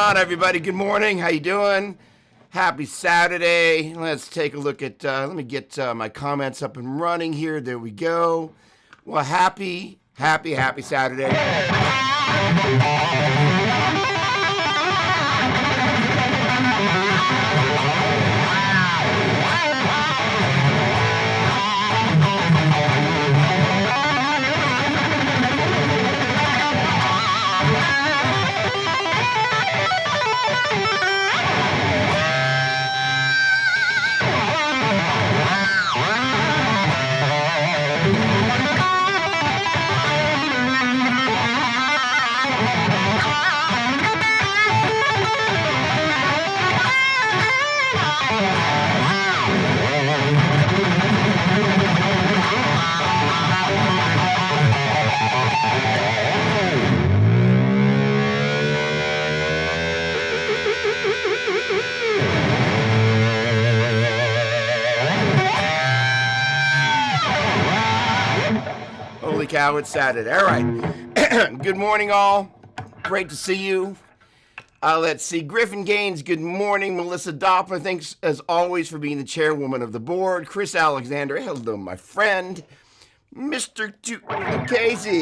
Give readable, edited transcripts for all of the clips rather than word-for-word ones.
on, everybody? Good morning. How you doing? Happy Saturday. Let's take a look at, let me get my comments up and running here. There we go. Well, happy Saturday. Holy cow, it's Saturday. All right. Good morning, all. Great to see you. Let's see. Griffin Gaines, good morning. Melissa Doppler, thanks as always for being the chairwoman of the board. Chris Alexander, hello, my friend. Mr. Casey.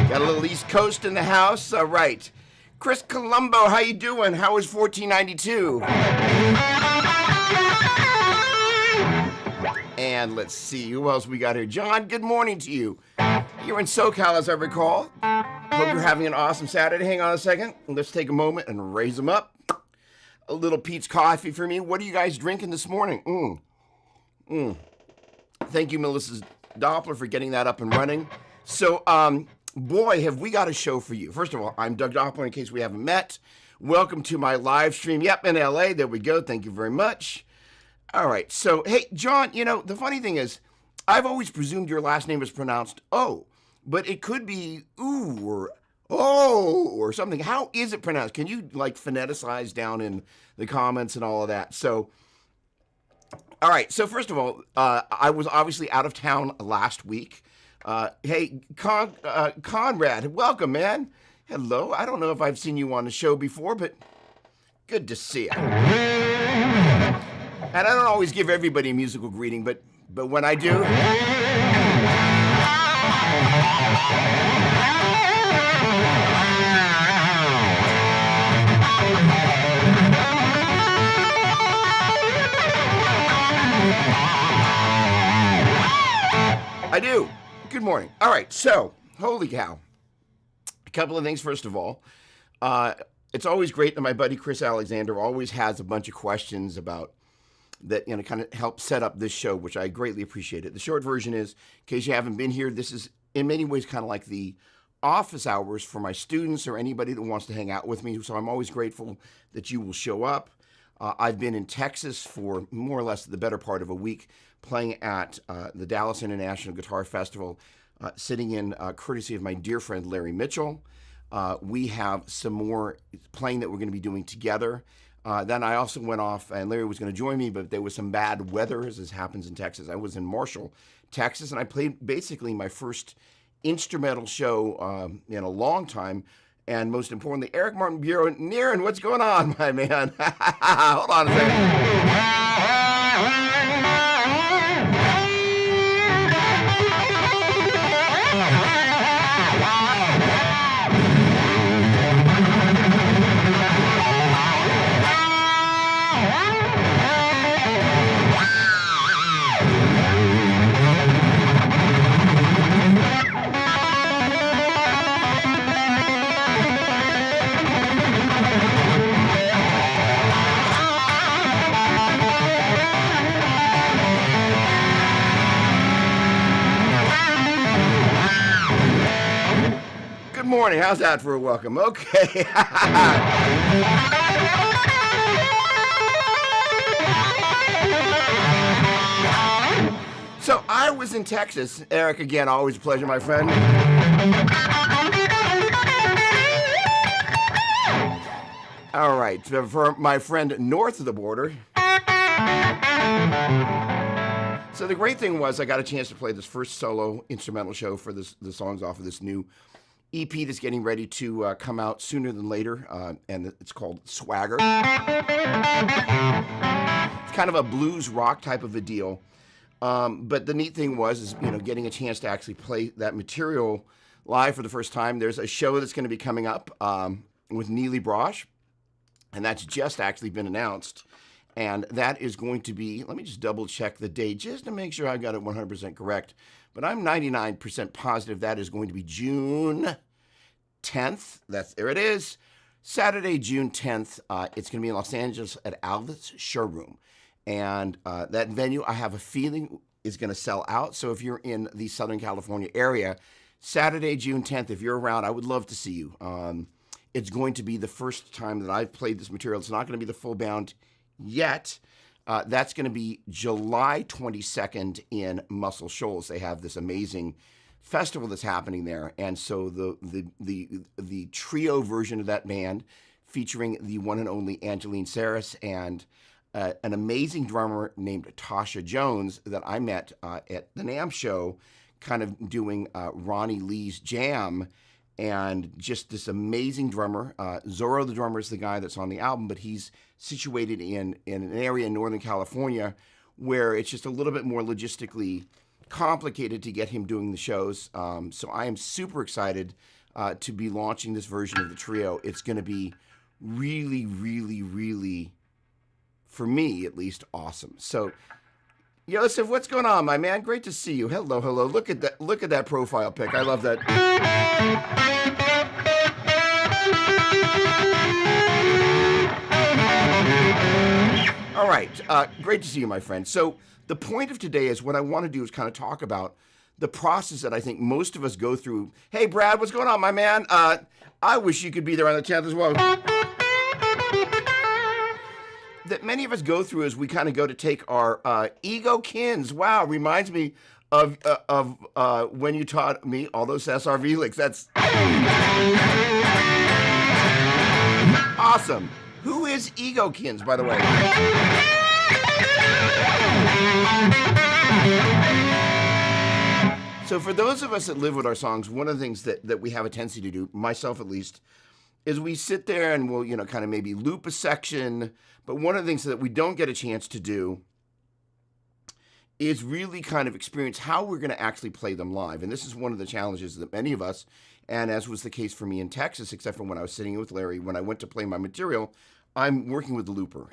Got a little East Coast in the house. All right. Chris Colombo, how you doing? How was 1492? And let's see, who else we got here? John, good morning to you. You're in SoCal, as I recall. Hope you're having an awesome Saturday. Hang on a second. Let's take a moment and raise them up. A little Pete's coffee for me. What are you guys drinking this morning? Thank you, Melissa Doppler, for getting that up and running. So, boy, have we got a show for you. First of all, I'm Doug Doppler, in case we haven't met. Welcome to my live stream. Yep, in LA. There we go. Thank you very much. All right. So, hey, John, you know, the funny thing is, I've always presumed your last name is pronounced O, but it could be ooh or oh or something. How is it pronounced? Can you, like, phoneticize down in the comments and all of that? So, all right. So, first of all, I was obviously out of town last week. Hey, Conrad, welcome, man. Hello. I don't know if I've seen you on the show before, but good to see you. And I don't always give everybody a musical greeting, but when I do, I do. Good morning. All right, so, holy cow. A couple of things, first of all. It's always great that my buddy Chris Alexander always has a bunch of questions about that, you know, kind of help set up this show, which I greatly appreciate it. The short version is, in case you haven't been here, this is in many ways kind of like the office hours for my students or anybody that wants to hang out with me. So I'm always grateful that you will show up. I've been in Texas for more or less the better part of a week, playing at the Dallas International Guitar Festival, sitting in courtesy of my dear friend Larry Mitchell. We have some more playing that we're going to be doing together. Then I also went off, and Larry was going to join me, but there was some bad weather, as happens in Texas. I was in Marshall, Texas, and I played basically my first instrumental show in a long time. And most importantly, Eric Martin Bureau. Niren, what's going on, my man? Hold on a second. Good morning. How's that for a welcome? Okay. So I was in Texas. Eric, again, always a pleasure, my friend. All right. For my friend north of the border, So the great thing was I got a chance to play this first solo instrumental show for the songs off of this new EP that's getting ready to come out sooner than later, and it's called Swagger. It's kind of a blues rock type of a deal, but the neat thing is getting a chance to actually play that material live for the first time. There's a show that's going to be coming up with Neely Brosh, and that's just actually been announced. And that is going to be, let me just double check the date just to make sure I got it 100% correct. But I'm 99% positive that is going to be June 10th. There it is. Saturday, June 10th. It's going to be in Los Angeles at Alvis Showroom. And that venue, I have a feeling, is going to sell out. So if you're in the Southern California area, Saturday, June 10th, if you're around, I would love to see you. It's going to be the first time that I've played this material. It's not going to be the full bound yet. That's going to be July 22nd in Muscle Shoals. They have this amazing festival that's happening there, and so the trio version of that band, featuring the one and only Angeline Saris and an amazing drummer named Tasha Jones that I met at the NAMM show, kind of doing Ronnie Lee's jam. And just this amazing drummer. Zorro, the drummer, is the guy that's on the album, but he's situated in an area in Northern California where it's just a little bit more logistically complicated to get him doing the shows. So I am super excited to be launching this version of the trio. It's going to be really, really, really, for me at least, awesome. So, Yosef, what's going on, my man? Great to see you. Hello, hello. Look at that profile pic. I love that. All right. Great to see you, my friend. So the point of today is what I want to do is kind of talk about the process that I think most of us go through. Hey, Brad, what's going on, my man? I wish you could be there on the 10th as well. That many of us go through as we kind of go to take our ego kins. Wow, reminds me of when you taught me all those SRV licks. That's awesome. Who is ego kins, by the way? So for those of us that live with our songs, one of the things that we have a tendency to do, myself at least, is we sit there and we'll, kind of maybe loop a section. But one of the things that we don't get a chance to do is really kind of experience how we're going to actually play them live. And this is one of the challenges that many of us, and as was the case for me in Texas, except for when I was sitting with Larry, when I went to play my material, I'm working with the looper.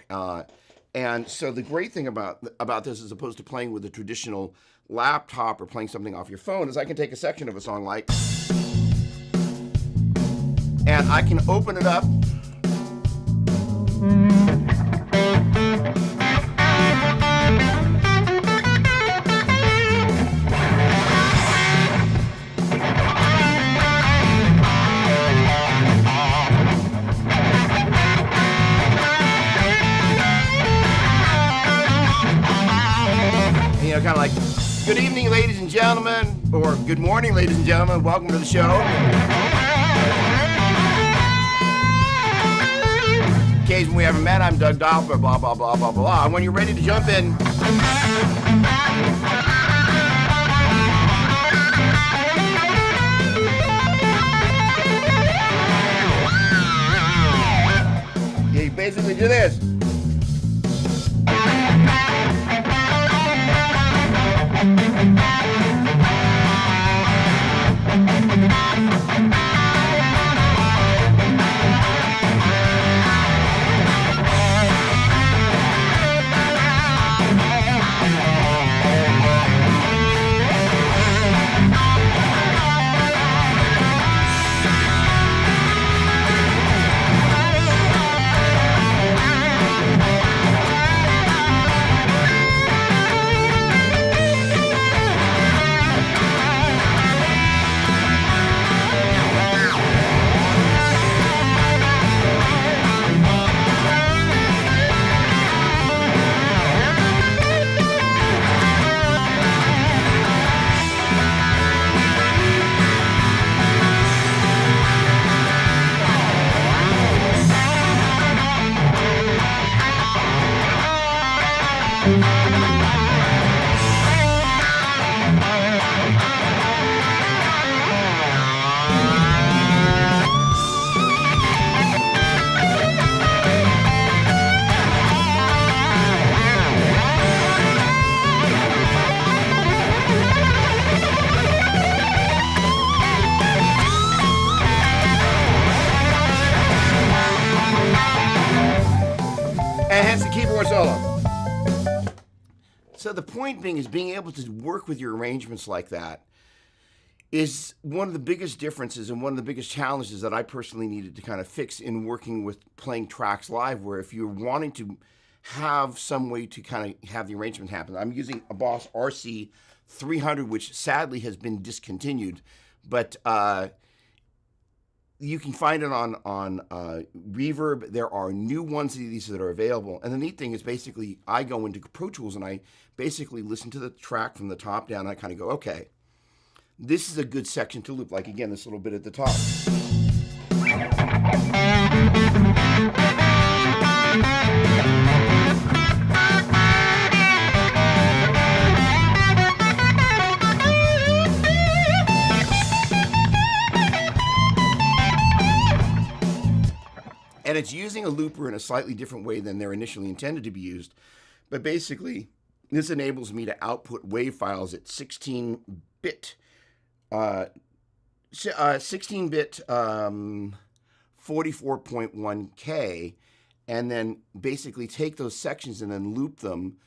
And so the great thing about this, as opposed to playing with a traditional laptop or playing something off your phone, is I can take a section of a song like, and I can open it up. Kind of like, good evening, ladies and gentlemen, or good morning, ladies and gentlemen. Welcome to the show. In case we haven't met, I'm Doug Doppler, blah, blah, blah, blah, blah. And when you're ready to jump in, you basically do this. And hence the keyboard solo. So the point being is being able to work with your arrangements like that is one of the biggest differences and one of the biggest challenges that I personally needed to kind of fix in working with playing tracks live, where if you're wanting to have some way to kind of have the arrangement happen. I'm using a Boss RC 300, which sadly has been discontinued, but you can find it on Reverb. There are new ones of these that are available. And the neat thing is basically I go into Pro Tools and I basically listen to the track from the top down and I kind of go, okay, this is a good section to loop. Like again, this little bit at the top. And it's using a looper in a slightly different way than they're initially intended to be used. But basically, this enables me to output wave files at 16-bit 44.1K, and then basically take those sections and then loop them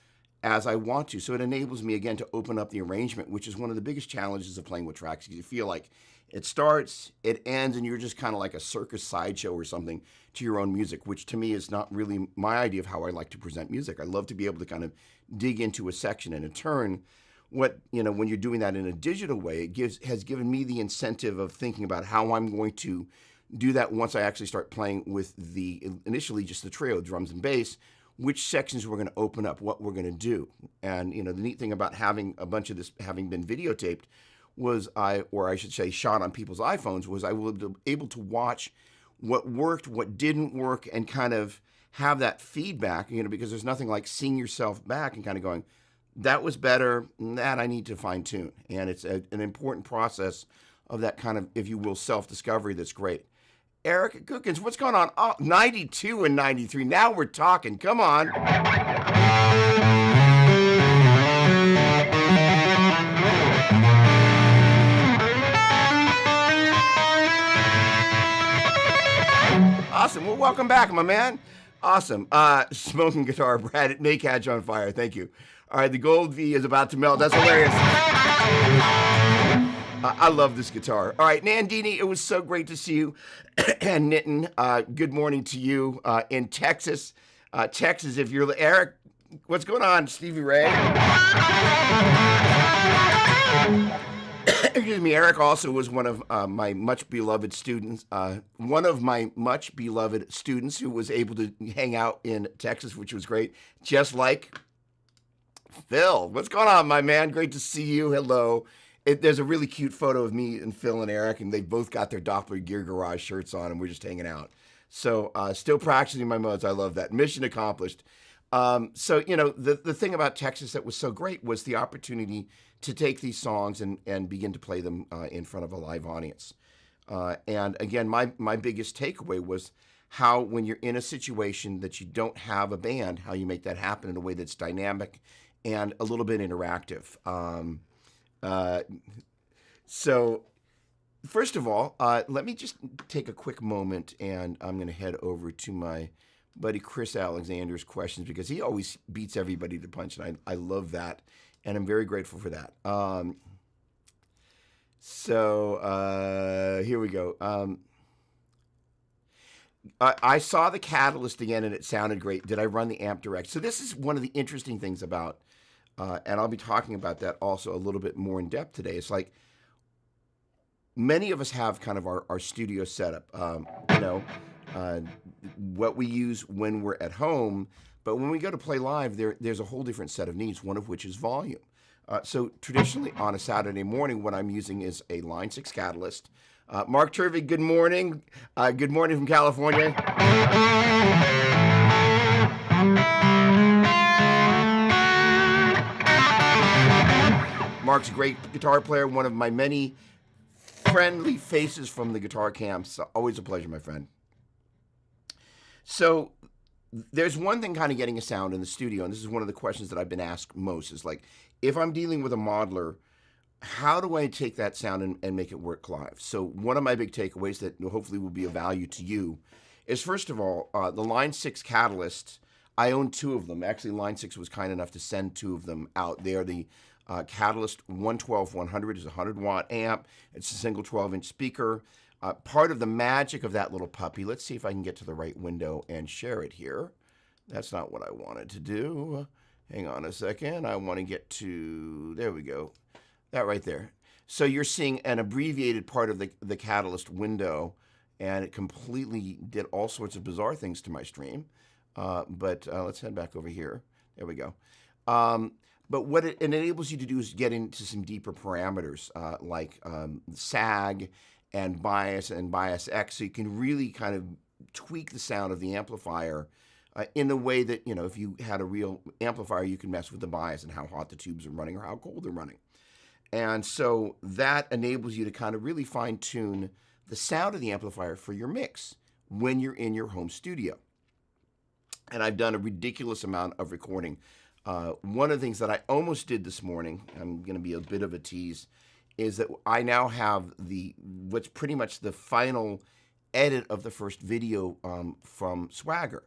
as I want to. So it enables me, again, to open up the arrangement, which is one of the biggest challenges of playing with tracks. You feel like it starts, it ends, and you're just kind of like a circus sideshow or something to your own music, which to me is not really my idea of how I like to present music. I love to be able to kind of dig into a section, and in turn, when you're doing that in a digital way, it has given me the incentive of thinking about how I'm going to do that once I actually start playing with initially just the trio, drums and bass, which sections we're going to open up, what we're going to do. And the neat thing about having a bunch of this having been videotaped was I should say shot on people's iPhones, was I was able to watch what worked, what didn't work, and kind of have that feedback, because there's nothing like seeing yourself back and kind of going, that was better, that I need to fine tune. And it's an important process of that kind of, if you will, self-discovery that's great. Eric Cookins, what's going on? Oh, 92 and 93. Now we're talking. Come on. Awesome. Well, welcome back, my man. Awesome. Smoking guitar, Brad, make Hatch on fire. Thank you. All right, the gold V is about to melt. That's hilarious. I love this guitar. All right, Nandini, it was so great to see you. And Nitin, good morning to you in Texas. Texas, if you're Eric, what's going on, Stevie Ray? Excuse me. Eric also was one of my much beloved students. One of my much beloved students who was able to hang out in Texas, which was great. Just like Phil. What's going on, my man? Great to see you. Hello. There's a really cute photo of me and Phil and Eric, and they both got their Doppler Gear Garage shirts on, and we're just hanging out. So still practicing my modes. I love that. Mission accomplished. So, the thing about Texas that was so great was the opportunity to take these songs and begin to play them in front of a live audience. And again, my biggest takeaway was how, when you're in a situation that you don't have a band, how you make that happen in a way that's dynamic and a little bit interactive. So first of all, let me just take a quick moment, and I'm going to head over to my buddy Chris Alexander's questions, because he always beats everybody to punch, and I love that, and I'm very grateful for that. So here we go. I saw the Catalyst again, and it sounded great. Did I run the amp direct? So this is one of the interesting things about, and I'll be talking about that also a little bit more in depth today. It's like many of us have kind of our studio setup, what we use when we're at home, but when we go to play live, there's a whole different set of needs, one of which is volume. So traditionally on a Saturday morning, what I'm using is a Line 6 Catalyst. Mark Turvey, good morning. Good morning from California. Mark's a great guitar player, one of my many friendly faces from the guitar camps. Always a pleasure, my friend. So there's one thing kind of getting a sound in the studio, and this is one of the questions that I've been asked most, is like, if I'm dealing with a modeler, how do I take that sound and make it work live? So one of my big takeaways that hopefully will be of value to you is, first of all, the Line 6 Catalyst, I own two of them. Actually, Line 6 was kind enough to send two of them out. They are the Catalyst 112-100 is a 100-watt amp. It's a single 12-inch speaker. Part of the magic of that little puppy, let's see if I can get to the right window and share it here. That's not what I wanted to do. Hang on a second. I want to get to, there we go. That right there. So you're seeing an abbreviated part of the Catalyst window, and it completely did all sorts of bizarre things to my stream. But let's head back over here. There we go. But what it enables you to do is get into some deeper parameters like sag and bias X, so you can really kind of tweak the sound of the amplifier in the way that, if you had a real amplifier, you can mess with the bias and how hot the tubes are running or how cold they're running. And so that enables you to kind of really fine-tune the sound of the amplifier for your mix when you're in your home studio. And I've done a ridiculous amount of recording. One of the things that I almost did this morning, I'm going to be a bit of a tease, is that I now have what's pretty much the final edit of the first video from Swagger.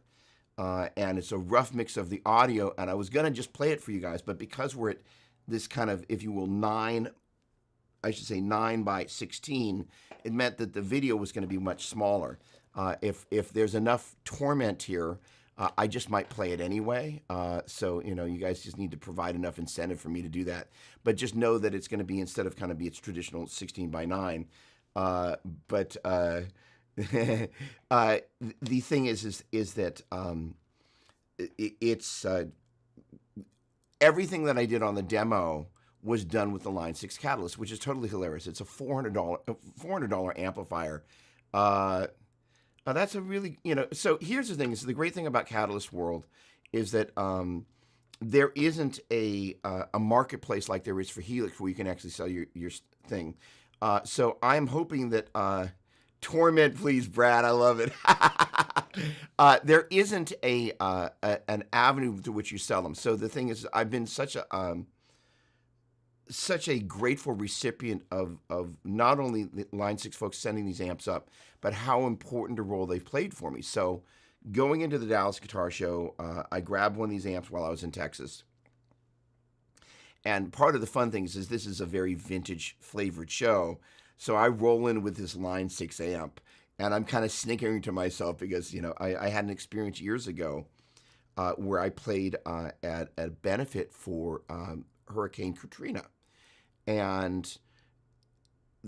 And it's a rough mix of the audio, and I was going to just play it for you guys, but because we're at this kind of, if you will, 9 by 16, it meant that the video was going to be much smaller. If there's enough torment here, I just might play it anyway. So, you guys just need to provide enough incentive for me to do that. But just know that it's going to be, instead of kind of be its traditional 16 by 9. But the thing is that it's everything that I did on the demo was done with the Line 6 Catalyst, which is totally hilarious. It's a $400 amplifier. That's a really, so here's the thing. So the great thing about Catalyst World is that there isn't a marketplace like there is for Helix where you can actually sell your thing. So I'm hoping that, torment, please, Brad, I love it. There isn't an avenue to which you sell them. So the thing is, I've been such a grateful recipient of not only the Line 6 folks sending these amps up, but how important a role they've played for me. So going into the Dallas Guitar Show, I grabbed one of these amps while I was in Texas. And part of the fun things is this is a very vintage flavored show. So I roll in with this Line 6 amp, and I'm kind of snickering to myself because, I had an experience years ago where I played at a benefit for Hurricane Katrina. And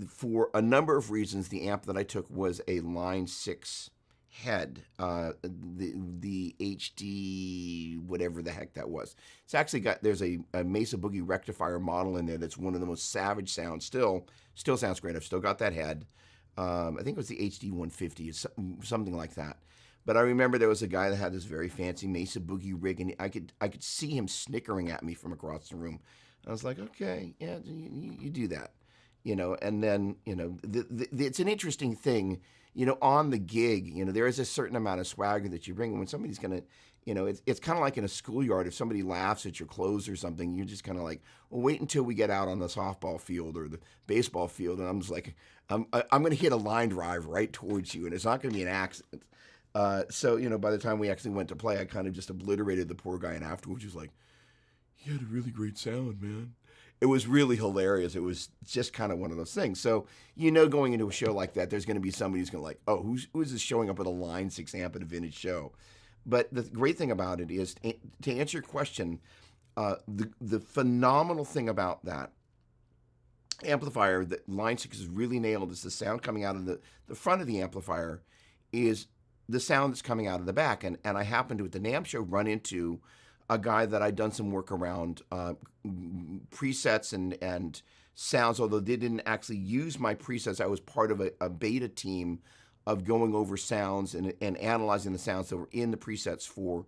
for a number of reasons, the amp that I took was a Line 6 head, the HD, whatever the heck that was. It's actually there's a Mesa Boogie rectifier model in there that's one of the most savage sounds. Still sounds great. I've still got that head. I think it was the HD 150, something like that. But I remember there was a guy that had this very fancy Mesa Boogie rig, and I could see him snickering at me from across the room. I was like, okay, yeah, you do that, and then, it's an interesting thing, on the gig, there is a certain amount of swagger that you bring. When somebody's going to, it's kind of like in a schoolyard. If somebody laughs at your clothes or something, you're just kind of like, well, wait until we get out on the softball field or the baseball field. And I'm just like, I'm going to hit a line drive right towards you, and it's not going to be an accident. So, by the time we actually went to play, I kind of just obliterated the poor guy, and afterwards he was like, "You had a really great sound, man." It was really hilarious. It was just kind of one of those things. So, going into a show like that, there's going to be somebody who's going to like, oh, who is this showing up with a Line 6 amp at a vintage show? But the great thing about it is, to answer your question, the phenomenal thing about that amplifier that Line 6 has really nailed is the sound coming out of the front of the amplifier is the sound that's coming out of the back. And I happened to, at the NAMM show, run into a guy that I'd done some work around presets and sounds, although they didn't actually use my presets. I was part of a beta team of going over sounds and analyzing the sounds that were in the presets for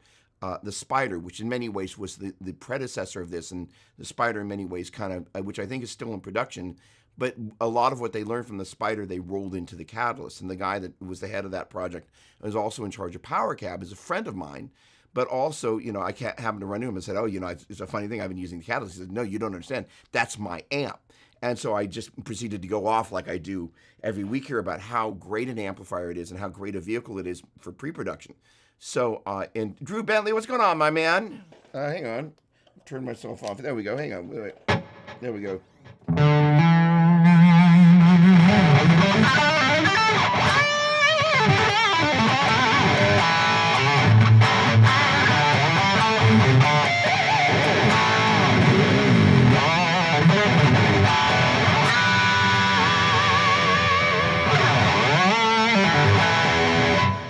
the Spider, which in many ways was the predecessor of this, and the Spider in many ways kind of, which I think is still in production, but a lot of what they learned from the Spider, they rolled into the Catalyst. And the guy that was the head of that project and was also in charge of Power Cab is a friend of mine. But also, I happened to run into him and said, oh, it's a funny thing, I've been using the Catalyst. He said, no, you don't understand. That's my amp. And so I just proceeded to go off like I do every week here about how great an amplifier it is and how great a vehicle it is for pre-production. So, and Drew Bentley, what's going on, my man? Hang on. Turn myself off. There we go. Hang on. Wait. There we go.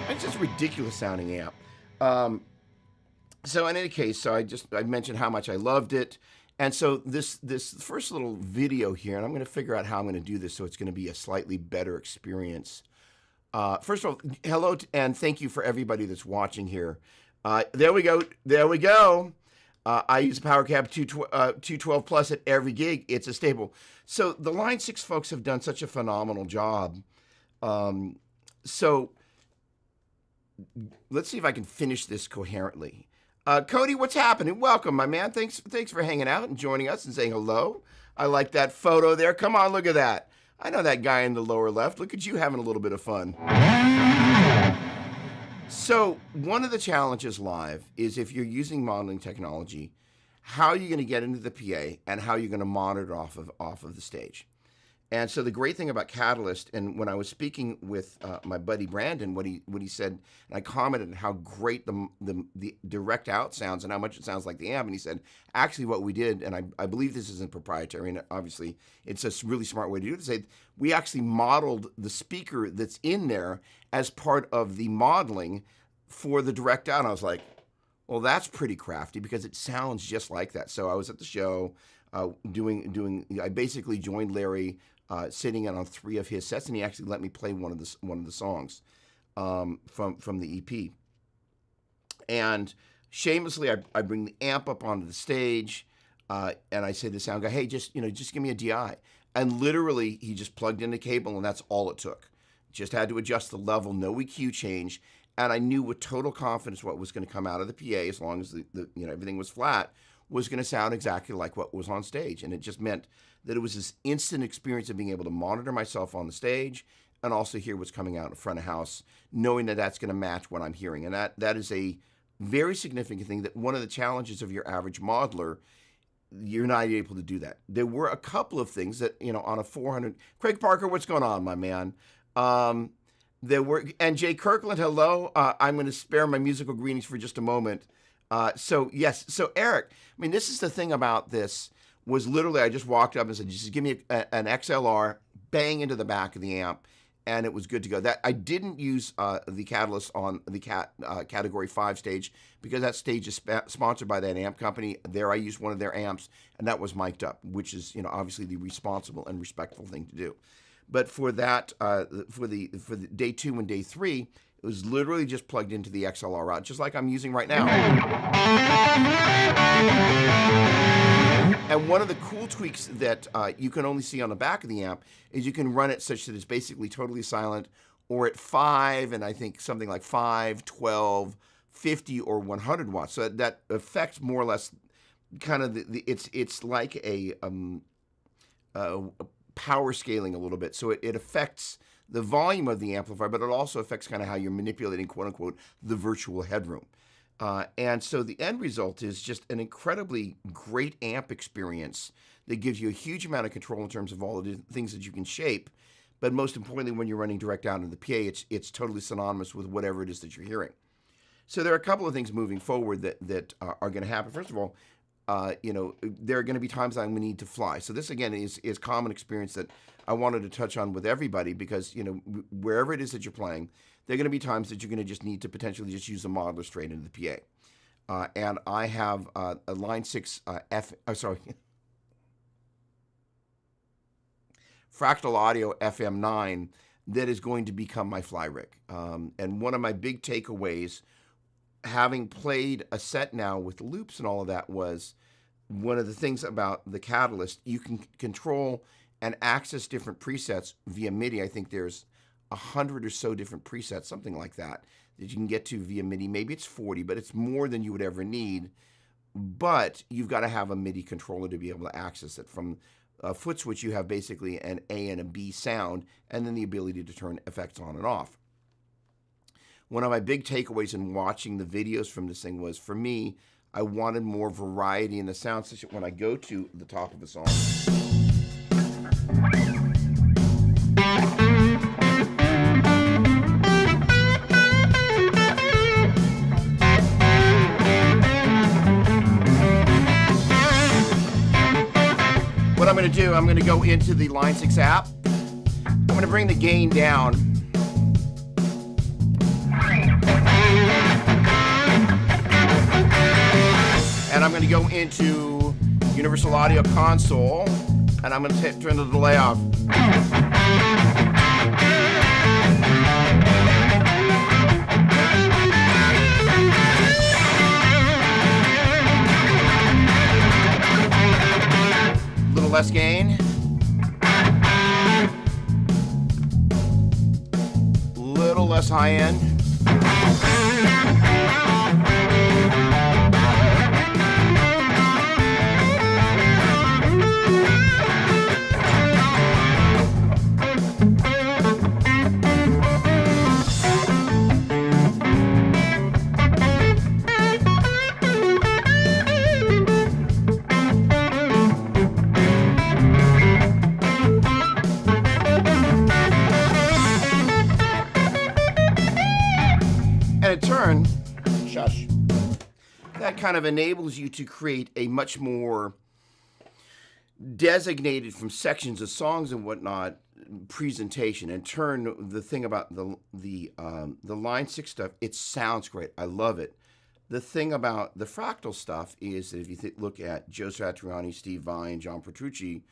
It's just a ridiculous sounding amp. So in any case, I mentioned how much I loved it, and so this first little video here, and I'm going to figure out how I'm going to do this so it's going to be a slightly better experience. First of all, hello and thank you for everybody that's watching here. There we go. There we go. I use PowerCab 212 Plus at every gig. It's a staple. So the Line 6 folks have done such a phenomenal job. So let's see if I can finish this coherently. Cody, what's happening? Welcome, my man. Thanks for hanging out and joining us and saying hello. I like that photo there. Come on, look at that. I know that guy in the lower left. Look at you having a little bit of fun. So one of the challenges live is if you're using modeling technology, how are you going to get into the PA and how you're going to monitor off of the stage. And so the great thing about Catalyst, and when I was speaking with my buddy Brandon, what he said, and I commented on how great the direct out sounds and how much it sounds like the amp, and he said, actually what we did, and I believe this isn't proprietary, and obviously it's a really smart way to do it, to say we actually modeled the speaker that's in there as part of the modeling for the direct out. And I was like, well, that's pretty crafty because it sounds just like that. So I was at the show I basically joined Larry sitting in on 3 of his sets, and he actually let me play one of the songs from the EP. And shamelessly, I bring the amp up onto the stage, and I say to the sound guy, "Hey, just give me a DI." And literally, he just plugged in the cable, and that's all it took. Just had to adjust the level, no EQ change, and I knew with total confidence what was going to come out of the PA, as long as the everything was flat, was going to sound exactly like what was on stage. And it just meant that it was this instant experience of being able to monitor myself on the stage and also hear what's coming out in front of house, knowing that that's going to match what I'm hearing. And that is a very significant thing, that one of the challenges of your average modeler, you're not able to do that. There were a couple of things that, on a 400, Craig Parker, what's going on, my man? There were, and Jay Kirkland, hello. I'm going to spare my musical greetings for just a moment. So Eric, I mean, this is the thing about this, was literally I just walked up and said, just give me an XLR, bang into the back of the amp, and it was good to go. That I didn't use the Catalyst on the Category 5 stage because that stage is sponsored by that amp company. There I used one of their amps, and that was mic'd up, which is obviously the responsible and respectful thing to do. But for that, for the day 2 and day 3, it was literally just plugged into the XLR out, just like I'm using right now. And one of the cool tweaks that you can only see on the back of the amp is you can run it such that it's basically totally silent, or at 5, and I think something like 5, 12, 50, or 100 watts. So that affects more or less kind of it's like a power scaling a little bit. So it affects the volume of the amplifier, but it also affects kind of how you're manipulating, quote unquote, the virtual headroom. And so the end result is just an incredibly great amp experience that gives you a huge amount of control in terms of all the things that you can shape. But most importantly, when you're running direct out into the PA, it's totally synonymous with whatever it is that you're hearing. So there are a couple of things moving forward that are going to happen. First of all, there are going to be times I'm going to need to fly. So this, again, is common experience that I wanted to touch on with everybody because, wherever it is that you're playing, there are going to be times that you're going to just need to potentially just use a modeler straight into the PA. And I have a Line 6 Fractal Audio FM9 that is going to become my fly rig. And one of my big takeaways, having played a set now with loops and all of that, was one of the things about the Catalyst, you can control and access different presets via MIDI. I think there's 100 or so different presets, something like that you can get to via MIDI. Maybe it's 40, but it's more than you would ever need. But you've got to have a MIDI controller to be able to access it. From a foot switch, you have basically an A and a B sound, and then the ability to turn effects on and off. one of my big takeaways in watching the videos from this thing was, for me, I wanted more variety in the sound system when I go to the top of a song. What I'm going to do, I'm going to go into the Line 6 app. I'm going to bring the gain down. And I'm going to go into Universal Audio Console, and I'm going to turn the delay off. A little less gain. A little less high end. And in turn, shush, that kind of enables you to create a much more designated from sections of songs and whatnot presentation. In turn, the thing about the Line 6 stuff, it sounds great. I love it. The thing about the Fractal stuff is that if you look at Joe Satriani, Steve Vai, John Petrucci,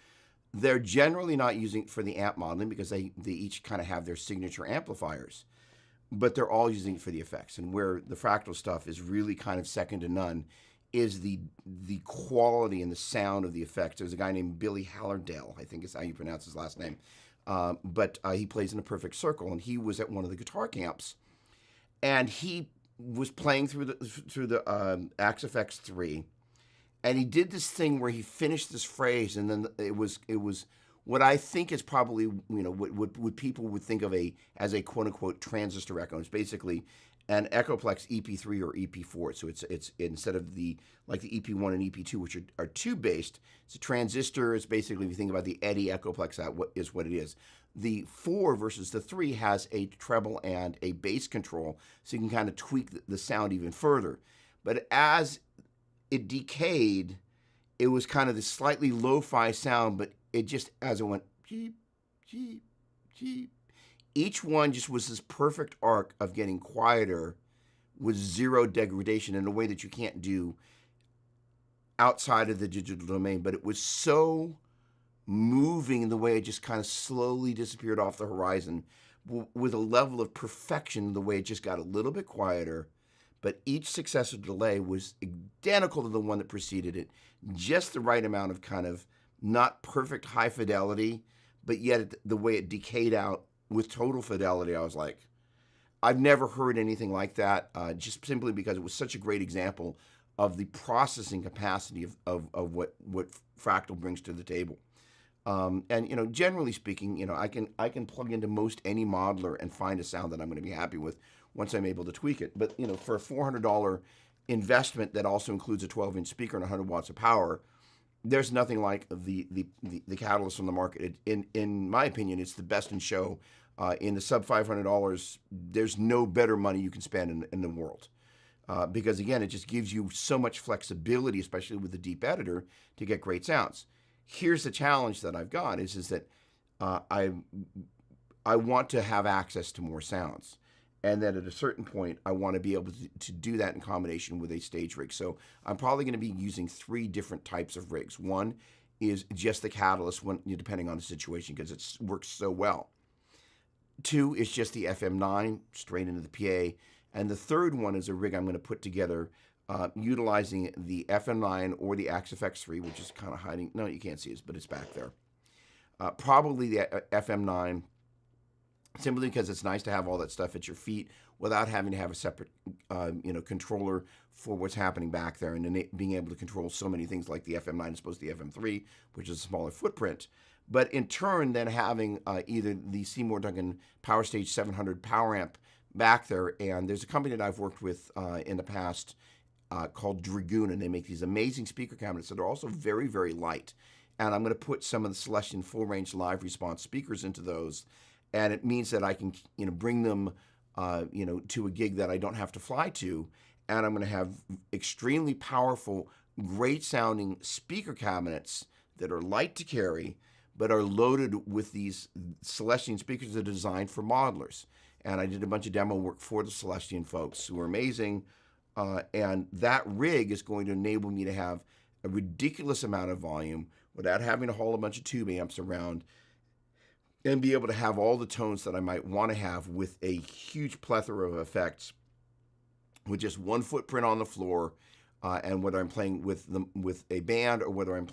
they're generally not using it for the amp modeling because they each kind of have their signature amplifiers. But they're all using it for the effects. And where the Fractal stuff is really kind of second to none is the quality and the sound of the effects. There's a guy named Billy Hallardale, I think is how you pronounce his last name. But he plays in a perfect circle, and he was at one of the guitar camps. And he was playing through the Axe FX 3, and he did this thing where he finished this phrase, and then it was what I think is probably, what people would think of as a quote unquote transistor echo. It's basically an Echoplex EP3 or EP4. So it's instead of the EP1 and EP2, which are tube based, it's a transistor. It's basically, if you think about the Eddy Echoplex, that is what it is. The 4 versus the 3 has a treble and a bass control, so you can kind of tweak the sound even further. But as it decayed, it was kind of this slightly lo-fi sound, but it just, as it went, cheep, cheep, cheep, each one just was this perfect arc of getting quieter with zero degradation in a way that you can't do outside of the digital domain. But it was so moving in the way it just kind of slowly disappeared off the horizon with a level of perfection, the way it just got a little bit quieter. But each successive delay was identical to the one that preceded it, just the right amount of kind of not perfect high fidelity, but yet the way it decayed out with total fidelity, I was like, I've never heard anything like that, just simply because it was such a great example of the processing capacity of what Fractal brings to the table. And generally speaking, I can plug into most any modeler and find a sound that I'm going to be happy with once I'm able to tweak it. But for a $400 investment that also includes a 12-inch speaker and 100 watts of power, there's nothing like the Catalyst on the market. In my opinion, it's the best in show. In the sub $500, there's no better money you can spend in the world. Because again, it just gives you so much flexibility, especially with the deep editor, to get great sounds. Here's the challenge that I've got is that I want to have access to more sounds. And then at a certain point, I want to be able to do that in combination with a stage rig. So I'm probably going to be using 3 different types of rigs. One is just the Catalyst, depending on the situation, because it works so well. 2 is just the FM9 straight into the PA. And the third one is a rig I'm going to put together utilizing the FM9 or the Axe FX3, which is kind of hiding. No, you can't see it, but it's back there. Probably the FM9, simply because it's nice to have all that stuff at your feet without having to have a separate, controller for what's happening back there, and being able to control so many things like the FM9 as opposed to the FM3, which is a smaller footprint. But in turn, then having either the Seymour Duncan Power Stage 700 power amp back there, and there's a company that I've worked with in the past called Dragoon, and they make these amazing speaker cabinets that are also very, very light. And I'm going to put some of the Celestion full range live response speakers into those, and it means that I can bring them to a gig that I don't have to fly to, and I'm going to have extremely powerful, great sounding speaker cabinets that are light to carry, but are loaded with these Celestion speakers that are designed for modelers. And I did a bunch of demo work for the Celestion folks who are amazing. And that rig is going to enable me to have a ridiculous amount of volume without having to haul a bunch of tube amps around, and be able to have all the tones that I might want to have with a huge plethora of effects with just one footprint on the floor. And whether I'm playing with a band or whether I'm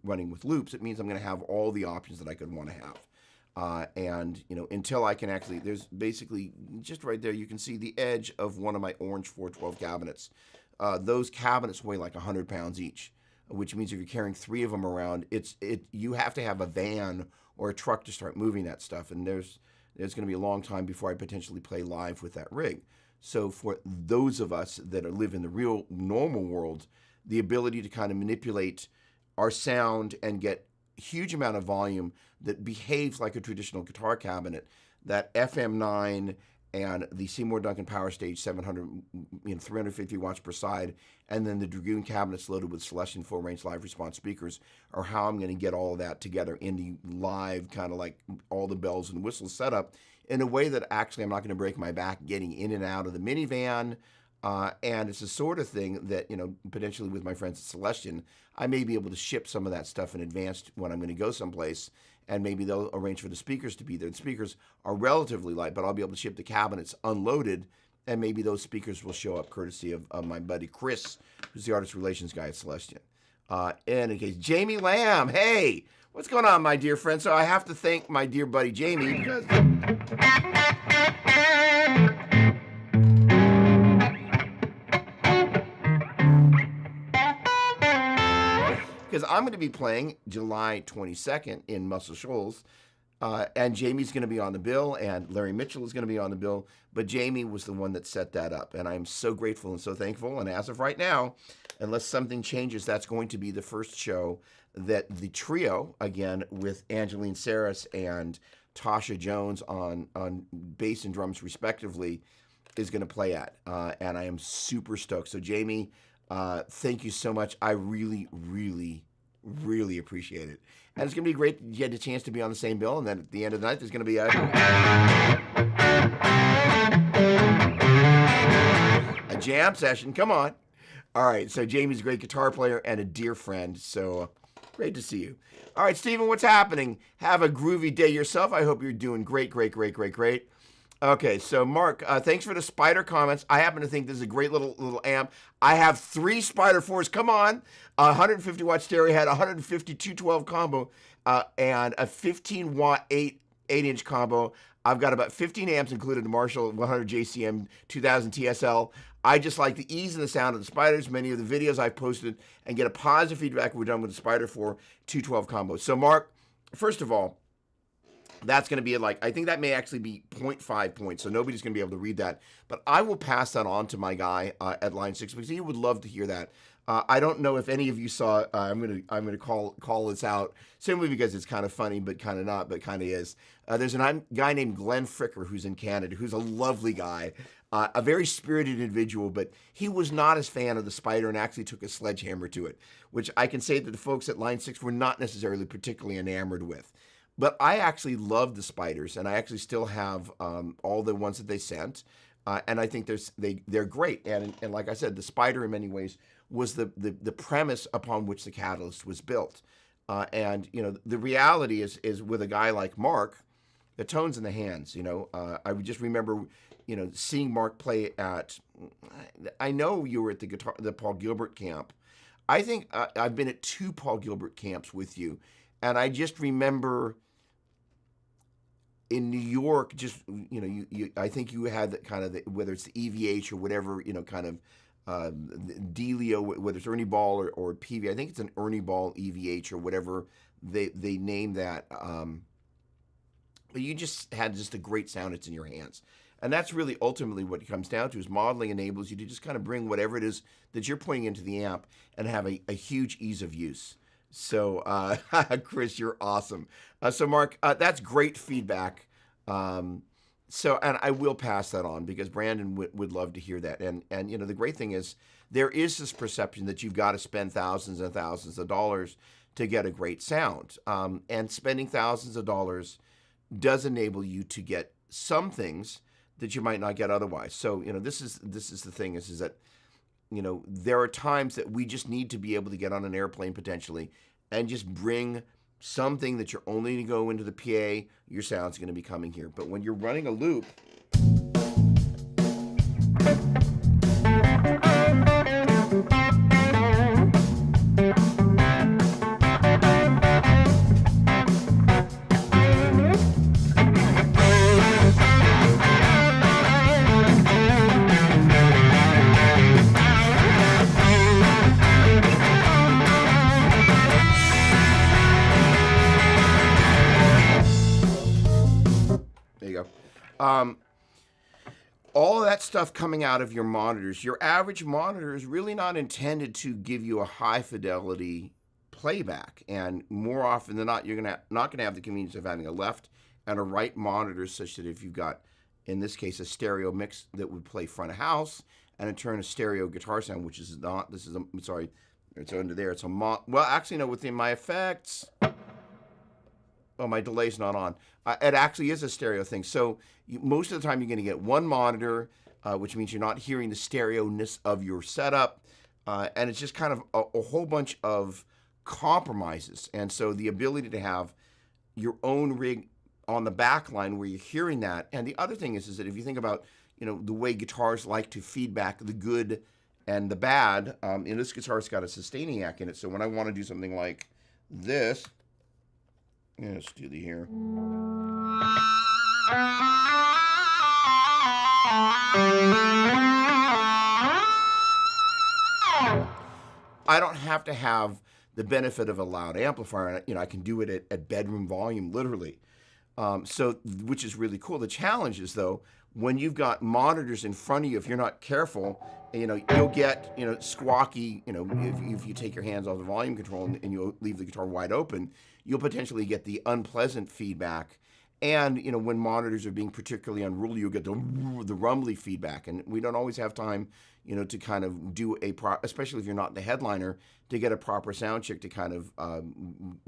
running with loops, it means I'm going to have all the options that I could want to have. And until I can actually, there's basically just right there, you can see the edge of one of my orange 412 cabinets. Those cabinets weigh like 100 pounds each, which means if you're carrying 3 of them around, you have to have a van or a truck to start moving that stuff. And there's going to be a long time before I potentially play live with that rig. So for those of us that live in the real normal world, the ability to kind of manipulate our sound and get huge amount of volume that behaves like a traditional guitar cabinet, that FM9 and the Seymour Duncan Power Stage 700, 350 watts per side, and then the Dragoon cabinets loaded with Celestion full range live response speakers are how I'm going to get all of that together in the live, kind of like all the bells and whistles setup, in a way that actually I'm not going to break my back getting in and out of the minivan. And it's the sort of thing that, potentially with my friends at Celestion, I may be able to ship some of that stuff in advance when I'm going to go someplace, and maybe they'll arrange for the speakers to be there. The speakers are relatively light, but I'll be able to ship the cabinets unloaded, and maybe those speakers will show up courtesy of my buddy Chris, who's the artist relations guy at Celestion. In any case, Jamie Lamb, hey, what's going on, my dear friend? So I have to thank my dear buddy Jamie because... because I'm going to be playing July 22nd in Muscle Shoals, and Jamie's going to be on the bill, and Larry Mitchell is going to be on the bill, but Jamie was the one that set that up, and I'm so grateful and so thankful, and as of right now, unless something changes, that's going to be the first show that the trio, again, with Angeline Saris and Tasha Jones on bass and drums respectively, is going to play at, and I am super stoked. So Jamie, thank you so much. I really, really, really appreciate it. And it's going to be great you had the chance to be on the same bill. And then at the end of the night, there's going to be a jam session. Come on. All right. So Jamie's a great guitar player and a dear friend. So great to see you. All right, Stephen, what's happening? Have a groovy day yourself. I hope you're doing great, great, great, great, great. Okay, so Mark, thanks for the Spider comments. I happen to think this is a great little amp. I have 3 Spider 4s. Come on, 150 watt stereo head, 150 212 combo, and a 15 watt 8-inch combo. I've got about 15 amps included, the Marshall 100 JCM 2000 TSL. I just like the ease and the sound of the Spiders. Many of the videos I've posted and get a positive feedback we're done with the Spider 4 212 combo. So Mark, first of all, that's going to be I think that may actually be 0.5 points, so nobody's going to be able to read that. But I will pass that on to my guy at Line 6 because he would love to hear that. I don't know if any of you saw. I'm going to call this out simply because it's kind of funny, but kind of not, but kind of is. There's a guy named Glenn Fricker who's in Canada, who's a lovely guy, a very spirited individual, but he was not as fan of the Spider and actually took a sledgehammer to it, which I can say that the folks at Line 6 were not necessarily particularly enamored with. But I actually love the Spiders, and I actually still have all the ones that they sent, and I think they're great. And like I said, the Spider in many ways was the premise upon which the Catalyst was built. And the reality is with a guy like Mark, the tone's in the hands. I would just remember seeing Mark play at. I know you were at the Paul Gilbert camp. I think I've been at 2 Paul Gilbert camps with you, and I just remember. In New York, just I think you had that kind of whether it's the EVH or whatever kind of Delio, whether it's Ernie Ball or PV. I think it's an Ernie Ball EVH or whatever they name that. But you just had a great sound. It's in your hands, And that's really ultimately what it comes down to is modeling enables you to just kind of bring whatever it is that you're putting into the amp and have a huge ease of use. So, Chris, you're awesome. So, Mark, that's great feedback. And I will pass that on because Brandon would love to hear that. And the great thing is there is this perception that you've got to spend thousands and thousands of dollars to get a great sound. And spending thousands of dollars does enable you to get some things that you might not get otherwise. So, this is the thing is that, there are times that we just need to be able to get on an airplane potentially and just bring something that you're only going to go into the PA, your sound's going to be coming here. But when you're running a loop, there you go. All of that stuff coming out of your monitors, your average monitor is really not intended to give you a high fidelity playback. And more often than not, you're not gonna have the convenience of having a left and a right monitor, such that if you've got, in this case, a stereo mix that would play front of house, and in turn a stereo guitar sound, which is not. This is sorry, it's under there. It's a well, actually no, within my effects. Oh, my delay's not on. It actually is a stereo thing. So most of the time you're going to get one monitor, which means you're not hearing the stereo-ness of your setup. And it's just kind of a whole bunch of compromises. And so the ability to have your own rig on the back line where you're hearing that. And the other thing is that if you think about, the way guitars like to feedback the good and the bad, this guitar's got a sustaining act in it. So when I want to do something like this, let's do the here. I don't have to have the benefit of a loud amplifier. I can do it at bedroom volume, literally. Which is really cool. The challenge is, though, when you've got monitors in front of you, if you're not careful, you'll get, squawky, if you take your hands off the volume control and you leave the guitar wide open, you'll potentially get the unpleasant feedback. And, when monitors are being particularly unruly, you'll get the rumbly feedback. And we don't always have time, to kind of do especially if you're not the headliner, to get a proper sound check to kind of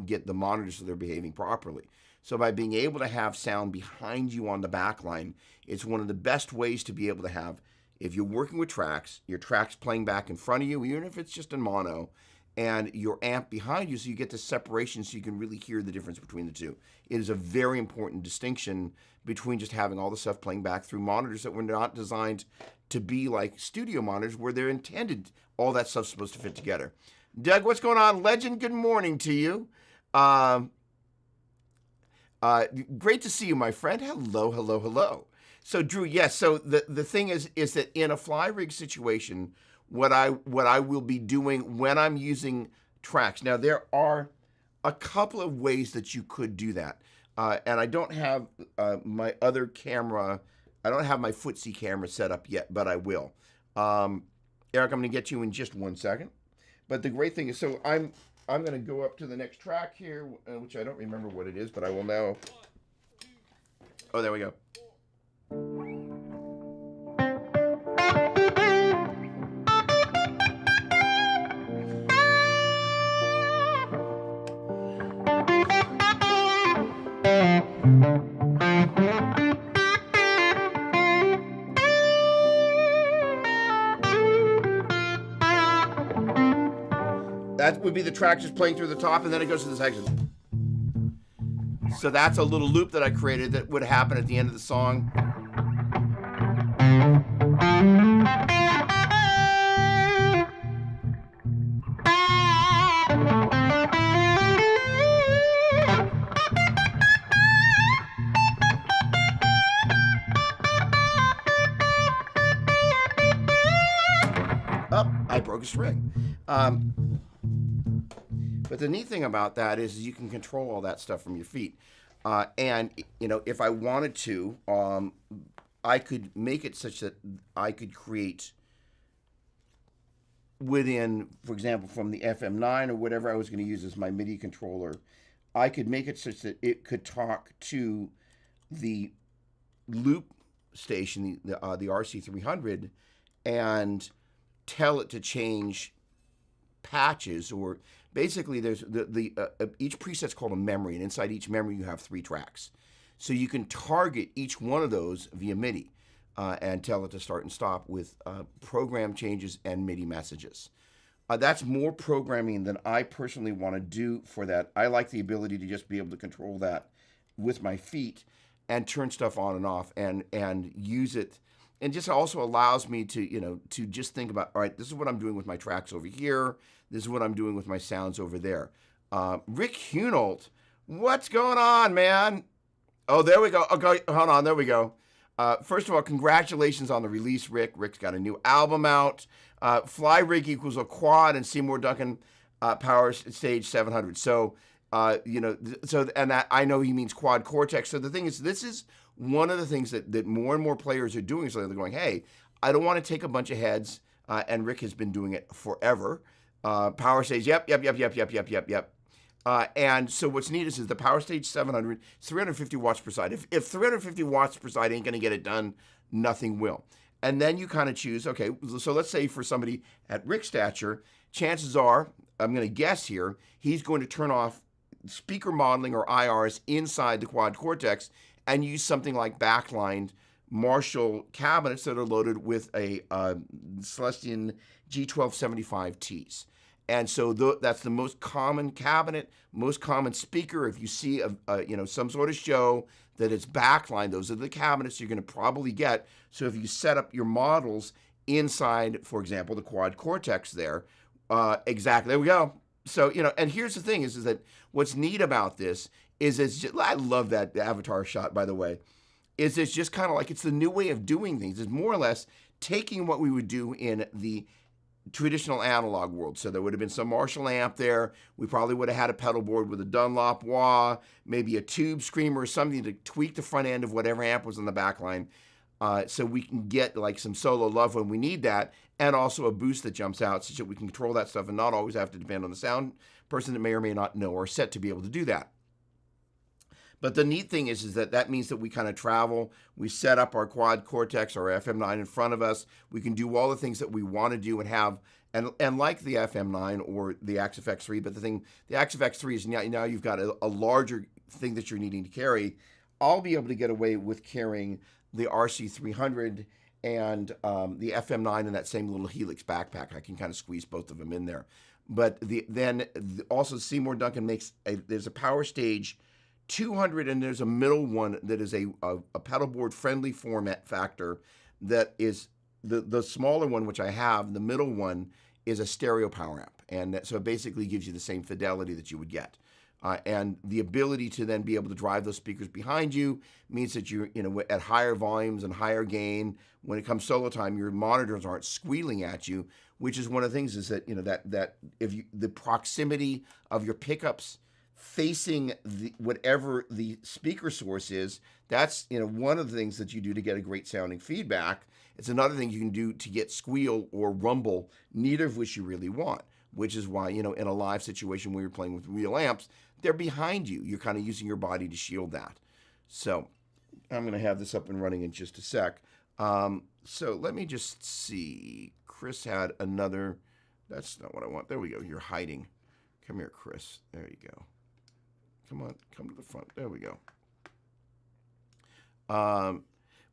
get the monitors so they're behaving properly. So by being able to have sound behind you on the back line, it's one of the best ways to be able to have, if you're working with tracks, your tracks playing back in front of you, even if it's just in mono, and your amp behind you, so you get the separation so you can really hear the difference between the two. It is a very important distinction between just having all the stuff playing back through monitors that were not designed to be like studio monitors where they're intended, all that stuff's supposed to fit together. Doug, what's going on? Legend, good morning to you. Great to see you, my friend. Hello, hello, hello. So, Drew, yes, so the thing is that in a fly rig situation, what I will be doing when I'm using tracks. Now, there are a couple of ways that you could do that. And I don't have my other camera, I don't have my footsie camera set up yet, but I will. Eric, I'm going to get you in just 1 second. But the great thing is, so I'm going to go up to the next track here, which I don't remember what it is, but I will now. Oh, there we go. That would be the track just playing through the top, and then it goes to the section. So that's a little loop that I created that would happen at the end of the song. I broke a string. But the neat thing about that is you can control all that stuff from your feet. And, if I wanted to, I could make it such that I could create within, for example, from the FM9 or whatever I was going to use as my MIDI controller, I could make it such that it could talk to the loop station, the RC300, and tell it to change patches, or basically there's each preset's called a memory, and inside each memory you have 3 tracks. So you can target each one of those via MIDI and tell it to start and stop with program changes and MIDI messages. That's more programming than I personally want to do for that. I like the ability to just be able to control that with my feet and turn stuff on and off and use it. And just also allows me to, to just think about, all right, this is what I'm doing with my tracks over here. This is what I'm doing with my sounds over there. Rick Hunolt, what's going on, man? Oh, there we go. Okay, hold on, there we go. First of all, congratulations on the release, Rick. Rick's got a new album out. Fly Rig equals a quad, and Seymour Duncan Power Stage 700. So, and that I know he means quad cortex. So the thing is, this is one of the things that more and more players are doing. So they're going, hey, I don't want to take a bunch of heads, and Rick has been doing it forever. Power Stage, yep. And so what's neat is the Power Stage 700, it's 350 watts per side. If 350 watts per side ain't going to get it done, nothing will. And then you kind of choose, okay, so let's say for somebody at Rick's stature, chances are, I'm going to guess here, he's going to turn off speaker modeling or IRs inside the quad cortex and use something like backlined Marshall cabinets that are loaded with a Celestion G1275Ts. And so that's the most common cabinet, most common speaker. If you see some sort of show that it's backlined, those are the cabinets you're going to probably get. So if you set up your models inside, for example, the quad cortex there, exactly, there we go. So, and here's the thing is that what's neat about this is I love that avatar shot, by the way, is it's just kind of like it's the new way of doing things. It's more or less taking what we would do in the traditional analog world. So there would have been some Marshall amp there. We probably would have had a pedal board with a Dunlop wah, maybe a tube screamer or something to tweak the front end of whatever amp was on the back line. So we can get like some solo love when we need that, and also a boost that jumps out so that we can control that stuff and not always have to depend on the sound person that may or may not know or set to be able to do that. But the neat thing is that means that we kind of travel. We set up our quad cortex, our FM9 in front of us. We can do all the things that we want to do and have, and like the FM9 or the AXFX3. But the AXFX3 is now you've got a larger thing that you're needing to carry. I'll be able to get away with carrying the RC300 and the FM9 in that same little Helix backpack. I can kind of squeeze both of them in there. But also Seymour Duncan there's a Power Stage 200, and there's a middle one that is a pedal board friendly format factor that is the smaller one, which I have. The middle one is a stereo power amp, and so it basically gives you the same fidelity that you would get. And the ability to then be able to drive those speakers behind you means that you're at higher volumes and higher gain. When it comes solo time, your monitors aren't squealing at you, which is one of the things is that that if the proximity of your pickups facing whatever the speaker source is, that's one of the things that you do to get a great sounding feedback. It's another thing you can do to get squeal or rumble, neither of which you really want, which is why in a live situation where you're playing with real amps, they're behind you. You're kind of using your body to shield that. So I'm going to have this up and running in just a sec. So let me just see. Chris had another. That's not what I want. There we go. You're hiding. Come here, Chris. There you go. Come on, come to the front. There we go.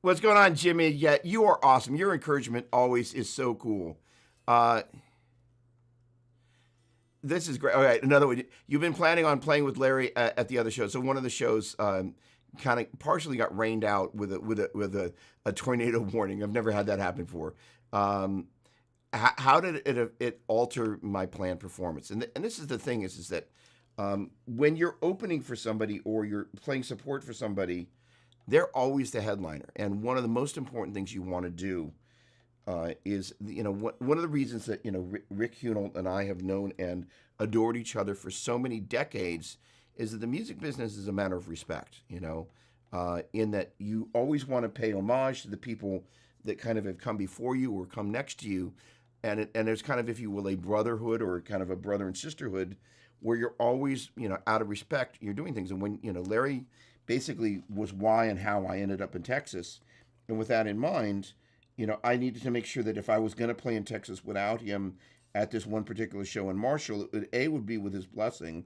What's going on, Jimmy? Yeah, you are awesome. Your encouragement always is so cool. This is great. All right, another one. You've been planning on playing with Larry at the other show. So one of the shows kind of partially got rained out with a tornado warning. I've never had that happen before. How did it alter my planned performance? And this is the thing is that when you're opening for somebody or you're playing support for somebody, they're always the headliner. And one of the most important things you want to do is, one of the reasons that, Rick Hunolt and I have known and adored each other for so many decades is that the music business is a matter of respect. in that you always want to pay homage to the people that kind of have come before you or come next to you, and there's kind of, if you will, a brotherhood or kind of a brother and sisterhood where you're always, out of respect, you're doing things. And when, Larry basically was why and how I ended up in Texas, and with that in mind, I needed to make sure that if I was going to play in Texas without him at this one particular show in Marshall, it would be with his blessing,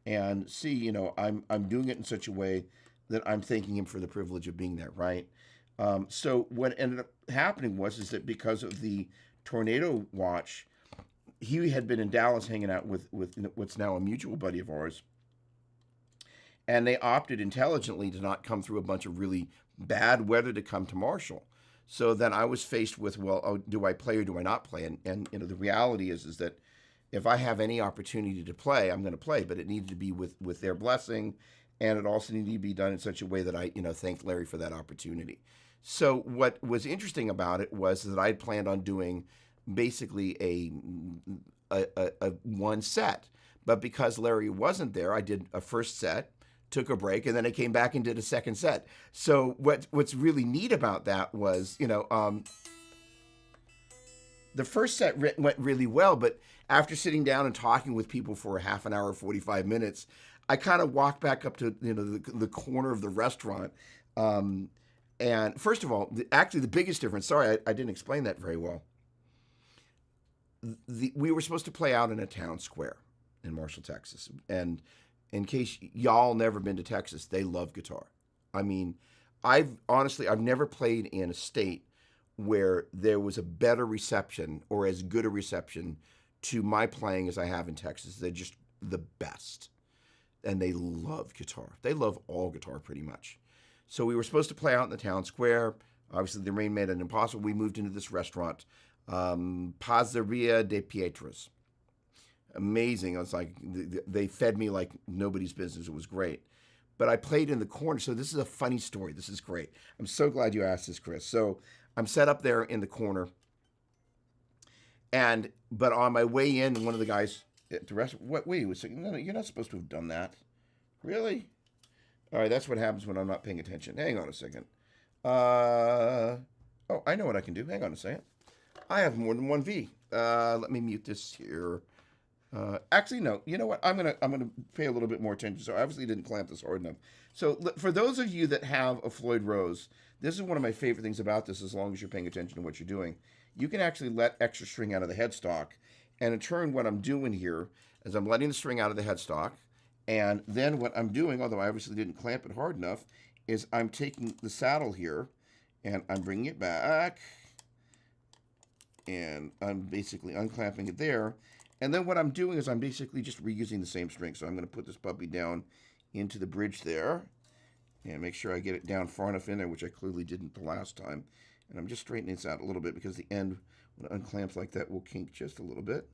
and C, I'm doing it in such a way that I'm thanking him for the privilege of being there, right? So what ended up happening is that because of the tornado watch, he had been in Dallas hanging out with what's now a mutual buddy of ours, and they opted intelligently to not come through a bunch of really bad weather to come to Marshall. So then I was faced with, well, do I play or do I not play? And the reality is that if I have any opportunity to play, I'm going to play, but it needed to be with their blessing, and it also needed to be done in such a way that I thanked Larry for that opportunity. So what was interesting about it was that I had planned on doing basically a one set, but because Larry wasn't there, I did a first set, took a break, and then I came back and did a second set. So what's really neat about that was, the first set went really well, but after sitting down and talking with people for a half an hour, 45 minutes, I kind of walked back up to the corner of the restaurant. And first of all, actually the biggest difference, sorry, I didn't explain that very well. We were supposed to play out in a town square in Marshall, Texas. And in case y'all never been to Texas, they love guitar. I mean, I've never played in a state where there was a better reception or as good a reception to my playing as I have in Texas. They're just the best. And they love guitar. They love all guitar pretty much. So we were supposed to play out in the town square. Obviously, the rain made it impossible. We moved into this restaurant, Pizzeria de Pietras. Amazing. I was like, they fed me like nobody's business. It was great. But I played in the corner. So this is a funny story. This is great. I'm so glad you asked this, Chris. So I'm set up there in the corner. But on my way in, one of the guys at the restaurant, wait a second. No, you're not supposed to have done that. Really? All right, that's what happens when I'm not paying attention. Hang on a second. Oh, I know what I can do. Hang on a second. I have more than one V. Let me mute this here. Actually, no. You know what? I'm gonna pay a little bit more attention. So I obviously didn't clamp this hard enough. So for those of you that have a Floyd Rose, this is one of my favorite things about this. As long as you're paying attention to what you're doing, you can actually let extra string out of the headstock. And in turn, what I'm doing here is I'm letting the string out of the headstock. And then what I'm doing, although I obviously didn't clamp it hard enough, is I'm taking the saddle here and I'm bringing it back. And I'm basically unclamping it there. And then what I'm doing is I'm basically just reusing the same string. So I'm going to put this puppy down into the bridge there and make sure I get it down far enough in there, which I clearly didn't the last time. And I'm just straightening this out a little bit because the end, when it unclamps like that, will kink just a little bit.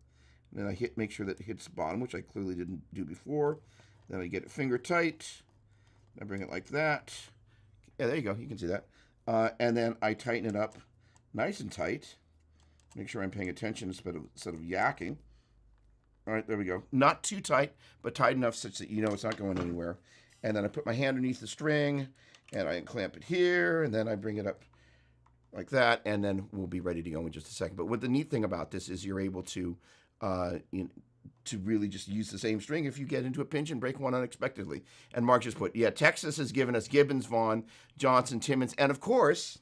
And then I make sure that it hits the bottom, which I clearly didn't do before. Then I get it finger tight. I bring it like that. Yeah, there you go. You can see that. And then I tighten it up nice and tight. Make sure I'm paying attention instead of yakking. All right, there we go. Not too tight, but tight enough such that it's not going anywhere. And then I put my hand underneath the string, and I clamp it here, and then I bring it up like that, and then we'll be ready to go in just a second. But what the neat thing about this is you're able to to really just use the same string if you get into a pinch and break one unexpectedly. And Mark just put, yeah, Texas has given us Gibbons, Vaughn, Johnson, Timmons, and of course,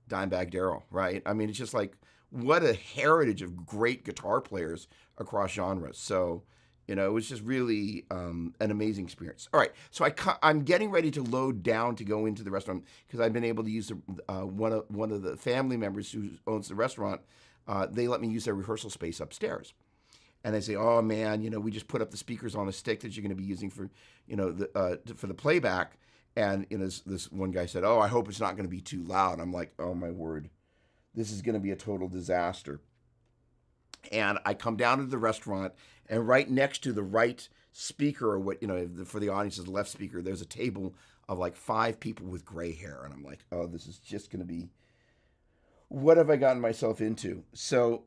Dimebag Darrell, right? I mean, it's just like, what a heritage of great guitar players across genres. So, it was just really an amazing experience. All right, so I'm getting ready to load down to go into the restaurant because I've been able to use one of the family members who owns the restaurant. They let me use their rehearsal space upstairs. And they say, oh man, we just put up the speakers on a stick that you're going to be using for, for the playback. And this one guy said, oh, I hope it's not going to be too loud. I'm like, oh my word, this is going to be a total disaster. And I come down to the restaurant, and right next to the right speaker, or what, for the audience is the left speaker, there's a table of like 5 people with gray hair. And I'm like, oh, this is just going to be, what have I gotten myself into? So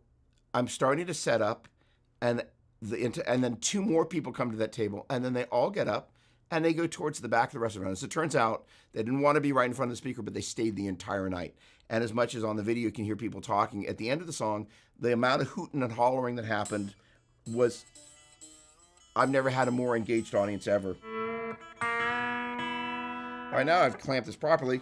I'm starting to set up, and then 2 more people come to that table, and then they all get up and they go towards the back of the restaurant. As it turns out, they didn't want to be right in front of the speaker, but they stayed the entire night. And as much as on the video you can hear people talking, at the end of the song, the amount of hooting and hollering that happened was, I've never had a more engaged audience ever. All right, now I've clamped this properly.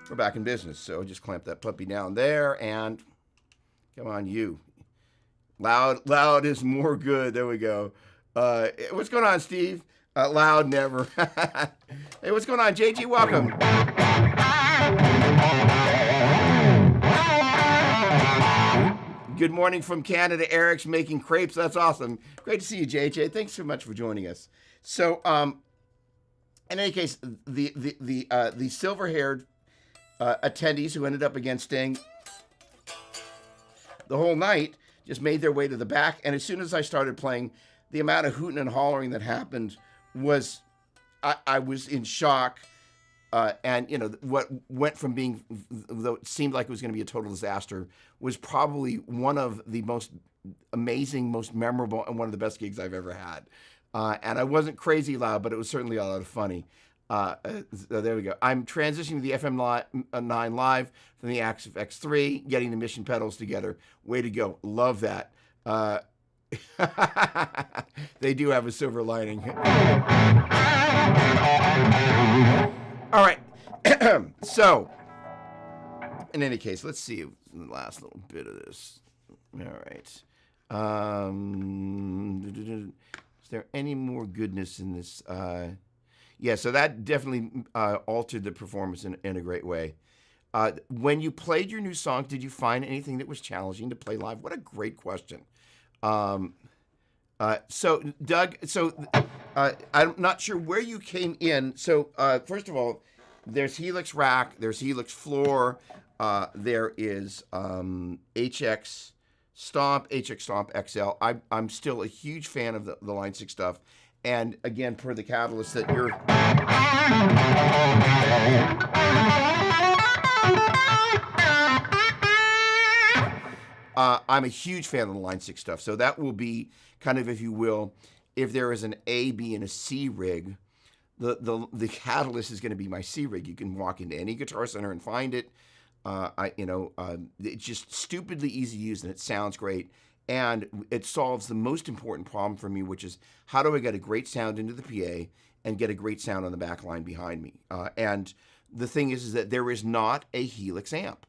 We're back in business, so just clamp that puppy down there, and come on, you. Loud is more good. There we go. What's going on, Steve? Loud never. Hey, what's going on, JG? Welcome. Good morning from Canada. Eric's making crepes. That's awesome. Great to see you, JJ. Thanks so much for joining us. So, in any case, the silver-haired attendees who ended up again staying the whole night just made their way to the back. And as soon as I started playing, the amount of hooting and hollering that happened was, I was in shock. And, you know, what went from being, though it seemed like it was going to be a total disaster, was probably one of the most amazing, most memorable, and one of the best gigs I've ever had. And I wasn't crazy loud, but it was certainly a lot of funny. So there we go. I'm transitioning to the FM9 Live from the Active X3, getting the mission pedals together. Way to go. Love that. They do have a silver lining. All right. So, in any case, let's see the last little bit of this. All right. Is there any more goodness in this? Yeah, so that definitely altered the performance in a great way. When you played your new song, did you find anything that was challenging to play live? What a great question. So, Doug, I'm not sure where you came in. So, first of all, there's Helix Rack, there's Helix Floor, there is HX Stomp XL. I'm still a huge fan of the Line 6 stuff. And again, per the Catalyst that you're... I'm a huge fan of the Line 6 stuff. So that will be kind of, if you will, if there is an A, B, and a C rig, the Catalyst is going to be my C rig. You can walk into any Guitar Center and find it. It's just stupidly easy to use, and it sounds great. And it solves the most important problem for me, which is how do I get a great sound into the PA and get a great sound on the back line behind me? And the thing is that there is not a Helix amp.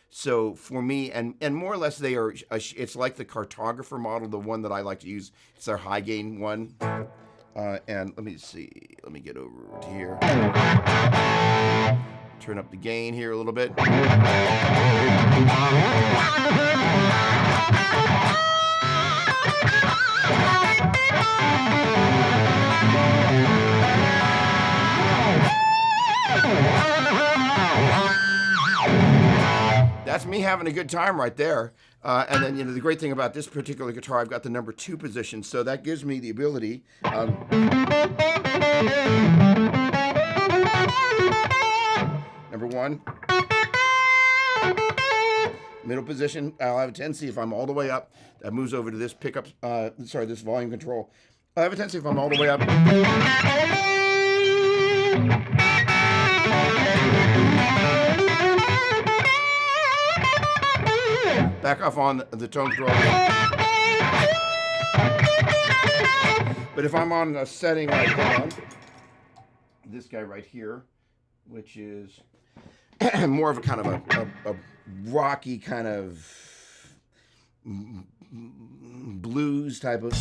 So for me, and more or less they are, it's like the Cartographer model, the one that I like to use. It's their high gain one. And let me see, let me get over to here. Turn up the gain here a little bit. That's me having a good time right there. And then, the great thing about this particular guitar, I've got the number 2 position, so that gives me the ability. Number 1. Middle position, I'll have a tendency if I'm all the way up, that moves over to this pickup, this volume control. I have a tendency if I'm all the way up. Back off on the tone control. But if I'm on a setting like this guy right here, which is more of a kind of a rocky kind of blues type of.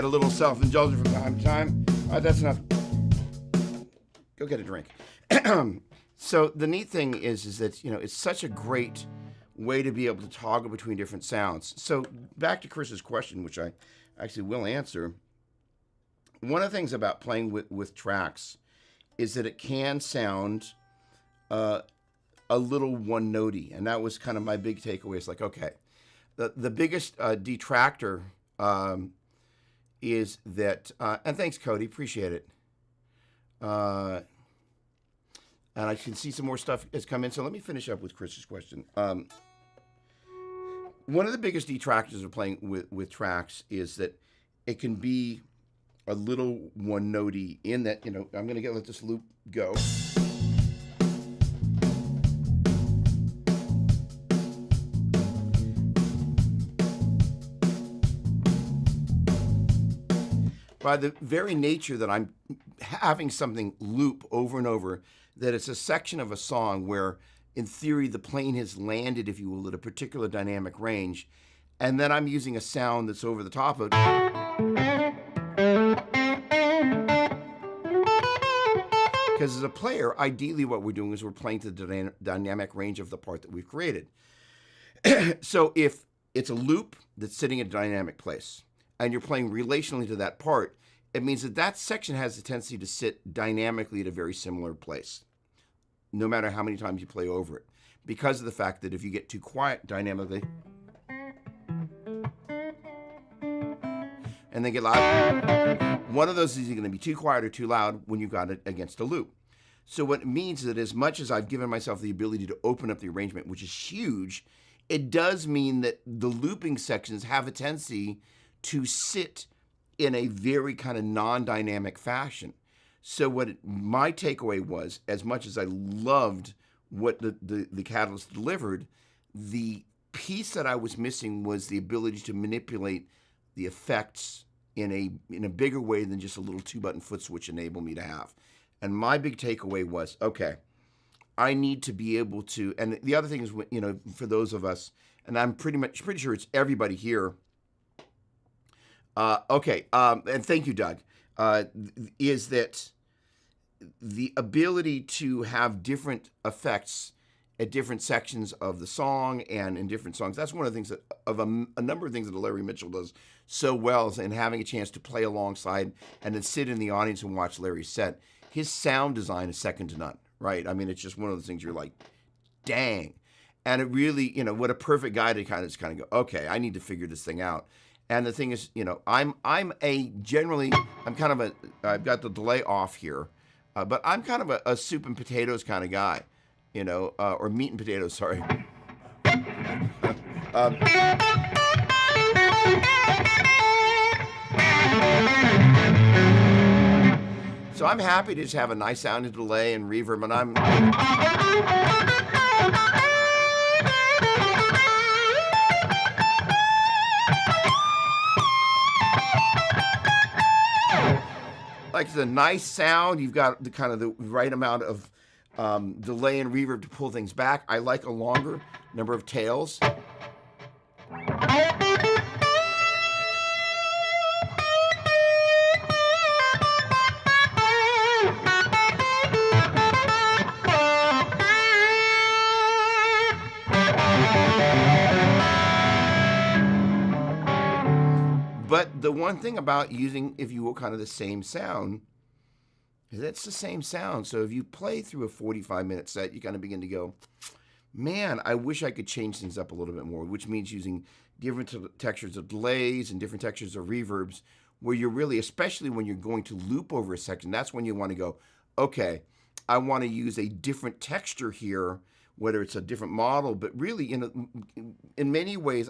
a little self-indulgence from time to time. That's enough. Go get a drink. So the neat thing is that, it's such a great way to be able to toggle between different sounds. So back to Chris's question, which I actually will answer. One of the things about playing with tracks is that it can sound a little one-notey, and that was kind of my big takeaway. It's like, okay, the biggest detractor is that, and thanks, Cody, appreciate it. And I can see some more stuff has come in, so let me finish up with Chris's question. One of the biggest detractors of playing with tracks is that it can be a little one-notey in that, I'm going to let this loop go. By the very nature that I'm having something loop over and over, that it's a section of a song where, in theory, the plane has landed, if you will, at a particular dynamic range, and then I'm using a sound that's over the top of it. Because as a player, ideally what we're doing is we're playing to the dynamic range of the part that we've created. So if it's a loop that's sitting in a dynamic place, and you're playing relationally to that part, it means that section has the tendency to sit dynamically at a very similar place, no matter how many times you play over it. Because of the fact that if you get too quiet dynamically, and then get loud, one of those is either going to be too quiet or too loud when you've got it against a loop. So what it means is that as much as I've given myself the ability to open up the arrangement, which is huge, it does mean that the looping sections have a tendency to sit in a very kind of non-dynamic fashion. So my takeaway was, as much as I loved what the Catalyst delivered, the piece that I was missing was the ability to manipulate the effects in a bigger way than just a little 2-button foot switch enabled me to have. And my big takeaway was, okay, I need to be able to, and the other thing is, for those of us, and I'm pretty sure it's everybody here. And thank you, Doug, is that the ability to have different effects at different sections of the song and in different songs. That's one of the things a number of things that Larry Mitchell does so well, and having a chance to play alongside and then sit in the audience and watch Larry's set. His sound design is second to none, right? I mean, it's just one of those things you're like, dang. And it really, what a perfect guy to kind of go, okay, I need to figure this thing out. And the thing is, I've got the delay off here, but I'm kind of a soup and potatoes kind of guy, or meat and potatoes, sorry. So I'm happy to just have a nice sounding delay and reverb, and I'm... Like the nice sound, you've got the right amount of delay and reverb to pull things back. I like a longer number of tails. But the one thing about using, if you will, kind of the same sound, is it's the same sound. So if you play through a 45-minute set, you kind of begin to go, man, I wish I could change things up a little bit more, which means using different textures of delays and different textures of reverbs, where you're really, especially when you're going to loop over a section, that's when you want to go, okay, I want to use a different texture here, whether it's a different model, but really, in many ways,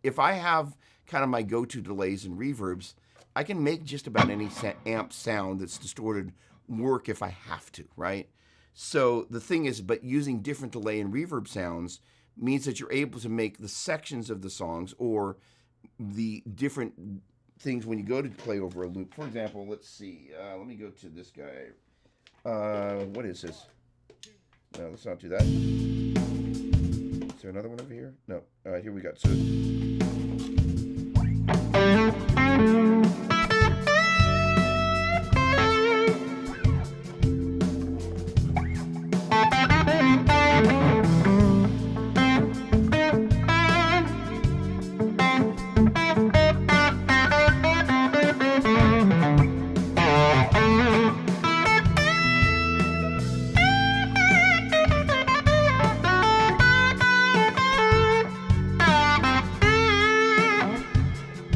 if I have kind of my go-to delays and reverbs, I can make just about any amp sound that's distorted work if I have to, right? So the thing is, but using different delay and reverb sounds means that you're able to make the sections of the songs or the different things when you go to play over a loop. For example, let's see. Let me go to this guy. What is this? No, let's not do that. Is there another one over here? No. All right, here we go. So...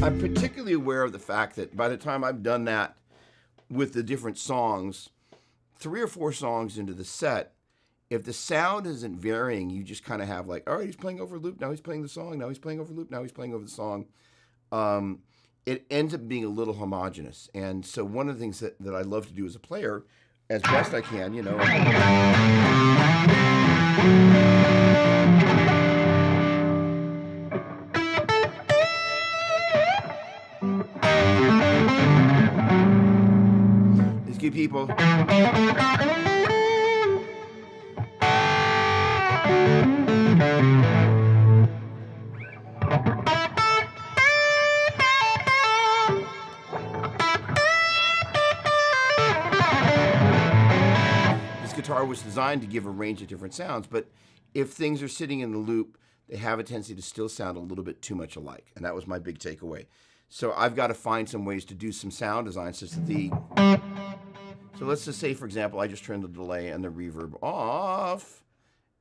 I'm particularly aware of the fact that by the time I've done that with the different songs, 3 or 4 songs into the set, if the sound isn't varying, you just kind of have like, all right, he's playing over loop, now he's playing the song, now he's playing over loop, now he's playing over the song. It ends up being a little homogenous. And so one of the things that I love to do as a player, as best I can, you know. Is give people this guitar was designed to give a range of different sounds, but if things are sitting in the loop, they have a tendency to still sound a little bit too much alike. And that was my big takeaway. So I've got to find some ways to do some sound design such that so let's just say, for example, I just turned the delay and the reverb off,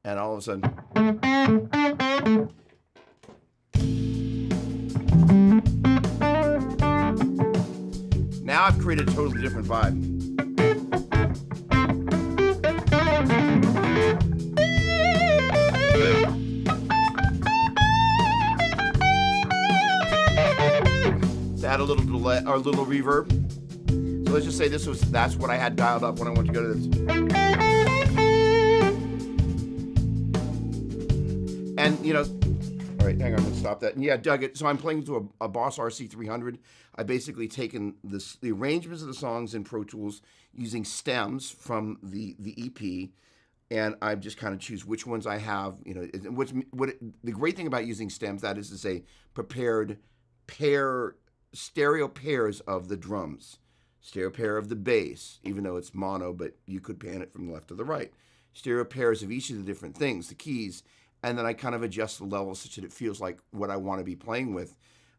and all of a sudden, now I've created a totally different vibe. Let's add a little delay or a little reverb. So let's just say that's what I had dialed up when I wanted to go to this. And you know, all right, hang on, let's stop that. And yeah, dug it. So I'm playing to a Boss RC300. I basically taken the arrangements of the songs in Pro Tools using stems from the EP, and I just kind of choose which ones I have. You know, the great thing about using stems, that is to say, prepared stereo pairs of the drums. Stereo pair of the bass, even though it's mono, but you could pan it from the left to the right. Stereo pairs of each of the different things, the keys, and then I kind of adjust the levels such that it feels like what I want to be playing with.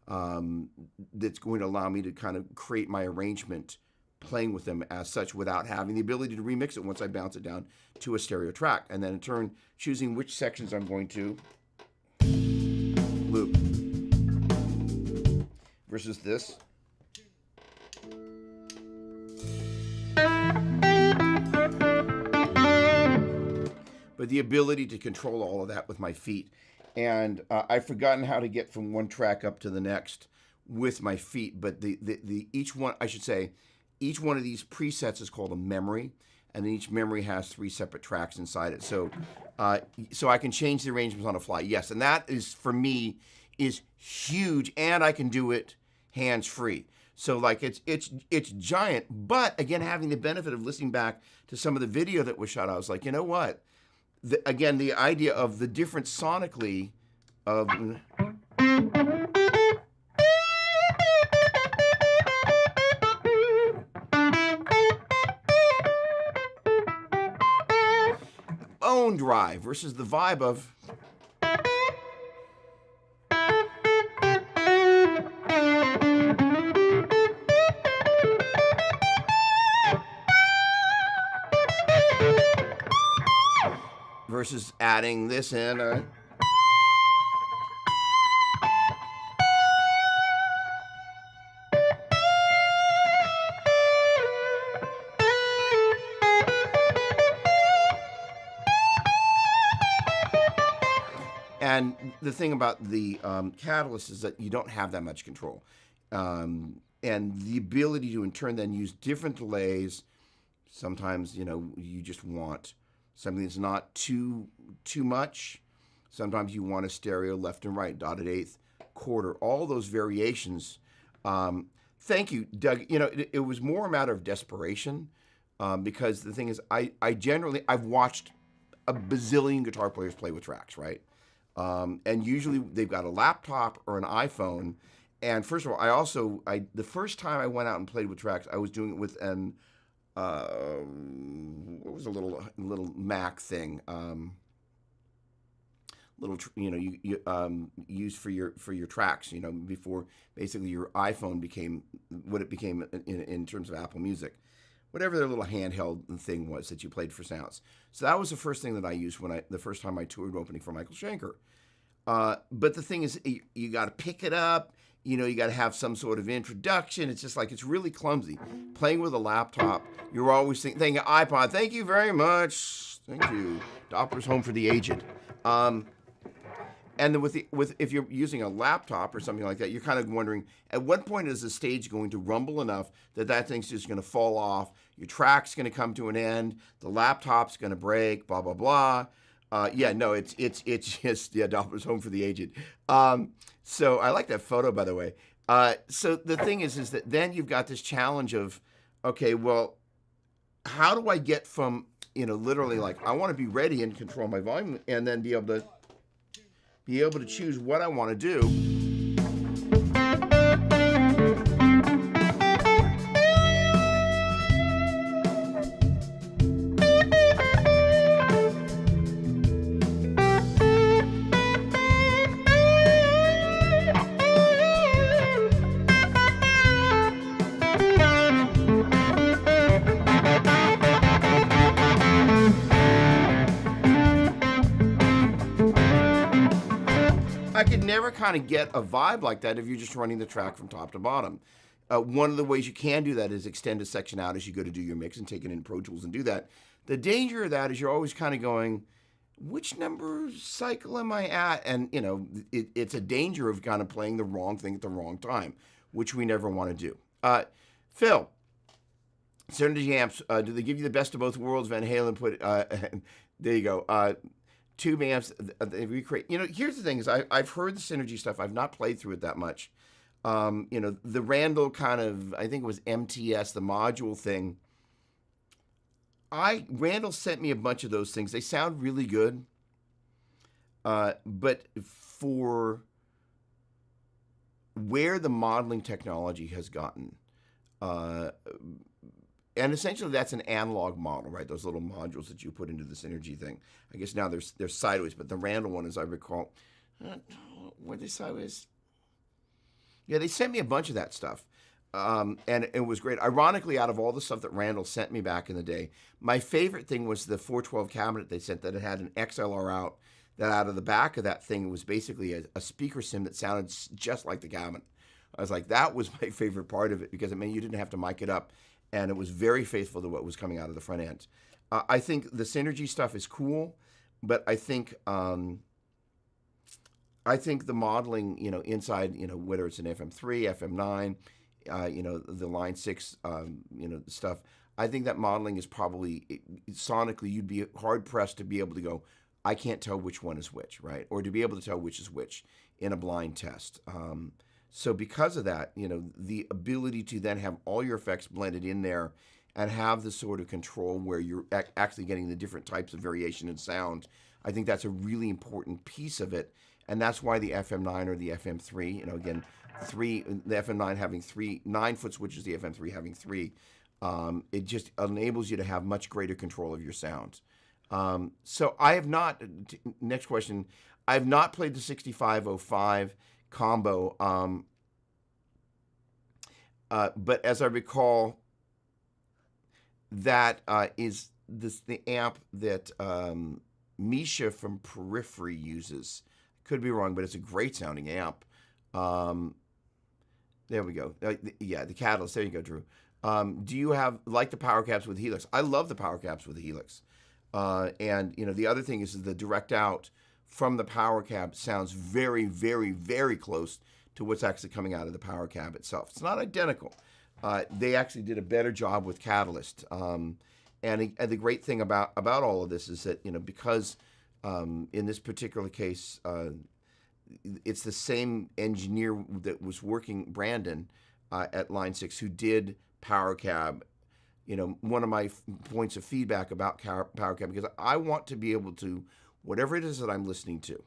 That's going to allow me to kind of create my arrangement playing with them as such without having the ability to remix it once I bounce it down to a stereo track. And then in turn, choosing which sections I'm going to loop versus this. But the ability to control all of that with my feet. And I've forgotten how to get from one track up to the next with my feet. But each one, I should say, each one of these presets is called a memory. And each memory has 3 separate tracks inside it. So I can change the arrangements on the fly. Yes, and that is, for me, is huge. And I can do it hands-free. So like it's giant. But again, having the benefit of listening back to some of the video that was shot, I was like, you know what? Again, the idea of the different sonically of bone dry versus the vibe of versus adding this in. And the thing about the Catalyst is that you don't have that much control. And the ability to, in turn, then use different delays. Sometimes, you know, you just want something that's not too much. Sometimes you want a stereo left and right, dotted eighth, quarter, all those variations. Thank you, Doug. You know, it was more a matter of desperation because the thing is, I've watched a bazillion guitar players play with tracks, right? And usually they've got a laptop or an iPhone, And first of all, the first time I went out and played with tracks, I was doing it with an what was a little Mac thing, you use for your tracks. Before basically your iPhone became what it became in terms of Apple Music, whatever their little handheld thing was that you played for sounds. So that was the first thing that I used the first time I toured opening for Michael Schenker. But the thing is, you got to pick it up. You got to have some sort of introduction. It's just like, it's really clumsy. Playing with a laptop, you're always thinking iPod. Thank you very much. Thank you. Doppler's Home for the Aged. And then if you're using a laptop or something like that, you're kind of wondering, at what point is the stage going to rumble enough that thing's just going to fall off? Your track's going to come to an end. The laptop's going to break. Blah blah blah. It's just Doppler's Home for the Aged. So I like that photo, by the way. So the thing is that then you've got this challenge of, okay, well, how do I get from literally, like, I want to be ready and control my volume, and then be able to choose what I want to do. I could never kind of get a vibe like that if you're just running the track from top to bottom. One of the ways you can do that is extend a section out as you go to do your mix and take it in Pro Tools and do that. The danger of that is you're always kind of going, which number cycle am I at? And, it's a danger of kind of playing the wrong thing at the wrong time, which we never want to do. Phil, Synergy amps, do they give you the best of both worlds? Van Halen put, there you go. Tube amps, they recreate. Here's the thing is I've heard the Synergy stuff. I've not played through it that much. The Randall kind of, I think it was MTS, the module thing. Randall sent me a bunch of those things. They sound really good. But for where the modeling technology has gotten, and essentially that's an analog model, right? Those little modules that you put into the Synergy thing. I guess now they're sideways, but the Randall one, as I recall, were they sideways? Yeah, they sent me a bunch of that stuff. And it was great. Ironically, out of all the stuff that Randall sent me back in the day, my favorite thing was the 412 cabinet they sent that it had an XLR out, that out of the back of that thing was basically a speaker sim that sounded just like the cabinet. I was like, that was my favorite part of it, because it meant you didn't have to mic it up, and it was very faithful to what was coming out of the front end. I think the Synergy stuff is cool, but I think the modeling, inside, whether it's an FM3, FM9, the Line 6, stuff, I think that modeling is probably, sonically, you'd be hard-pressed to be able to go, I can't tell which one is which, right? Or to be able to tell which is which in a blind test. So because of that, the ability to then have all your effects blended in there and have the sort of control where you're actually getting the different types of variation in sound, I think that's a really important piece of it. And that's why the FM9 or the FM3, again, the FM9 having 3 9-foot switches, the FM3 having 3, it just enables you to have much greater control of your sound. So I have not, next question, I have not played the 6505 combo, but as I recall, that is the amp that Misha from Periphery uses. Could be wrong, but it's a great sounding amp. There we go. Yeah, the Catalyst. There you go, Drew. Do you have, like the power caps with Helix? I love the power caps with the Helix. And the other thing is the direct out from the power cab sounds very, very, very close to what's actually coming out of the power cab itself. It's not identical. They actually did a better job with Catalyst. And the great thing about all of this is that, because in this particular case, it's the same engineer that was working, Brandon, at Line 6, who did power cab. One of my points of feedback about power cab, because I want to be able to, whatever it is that I'm listening to,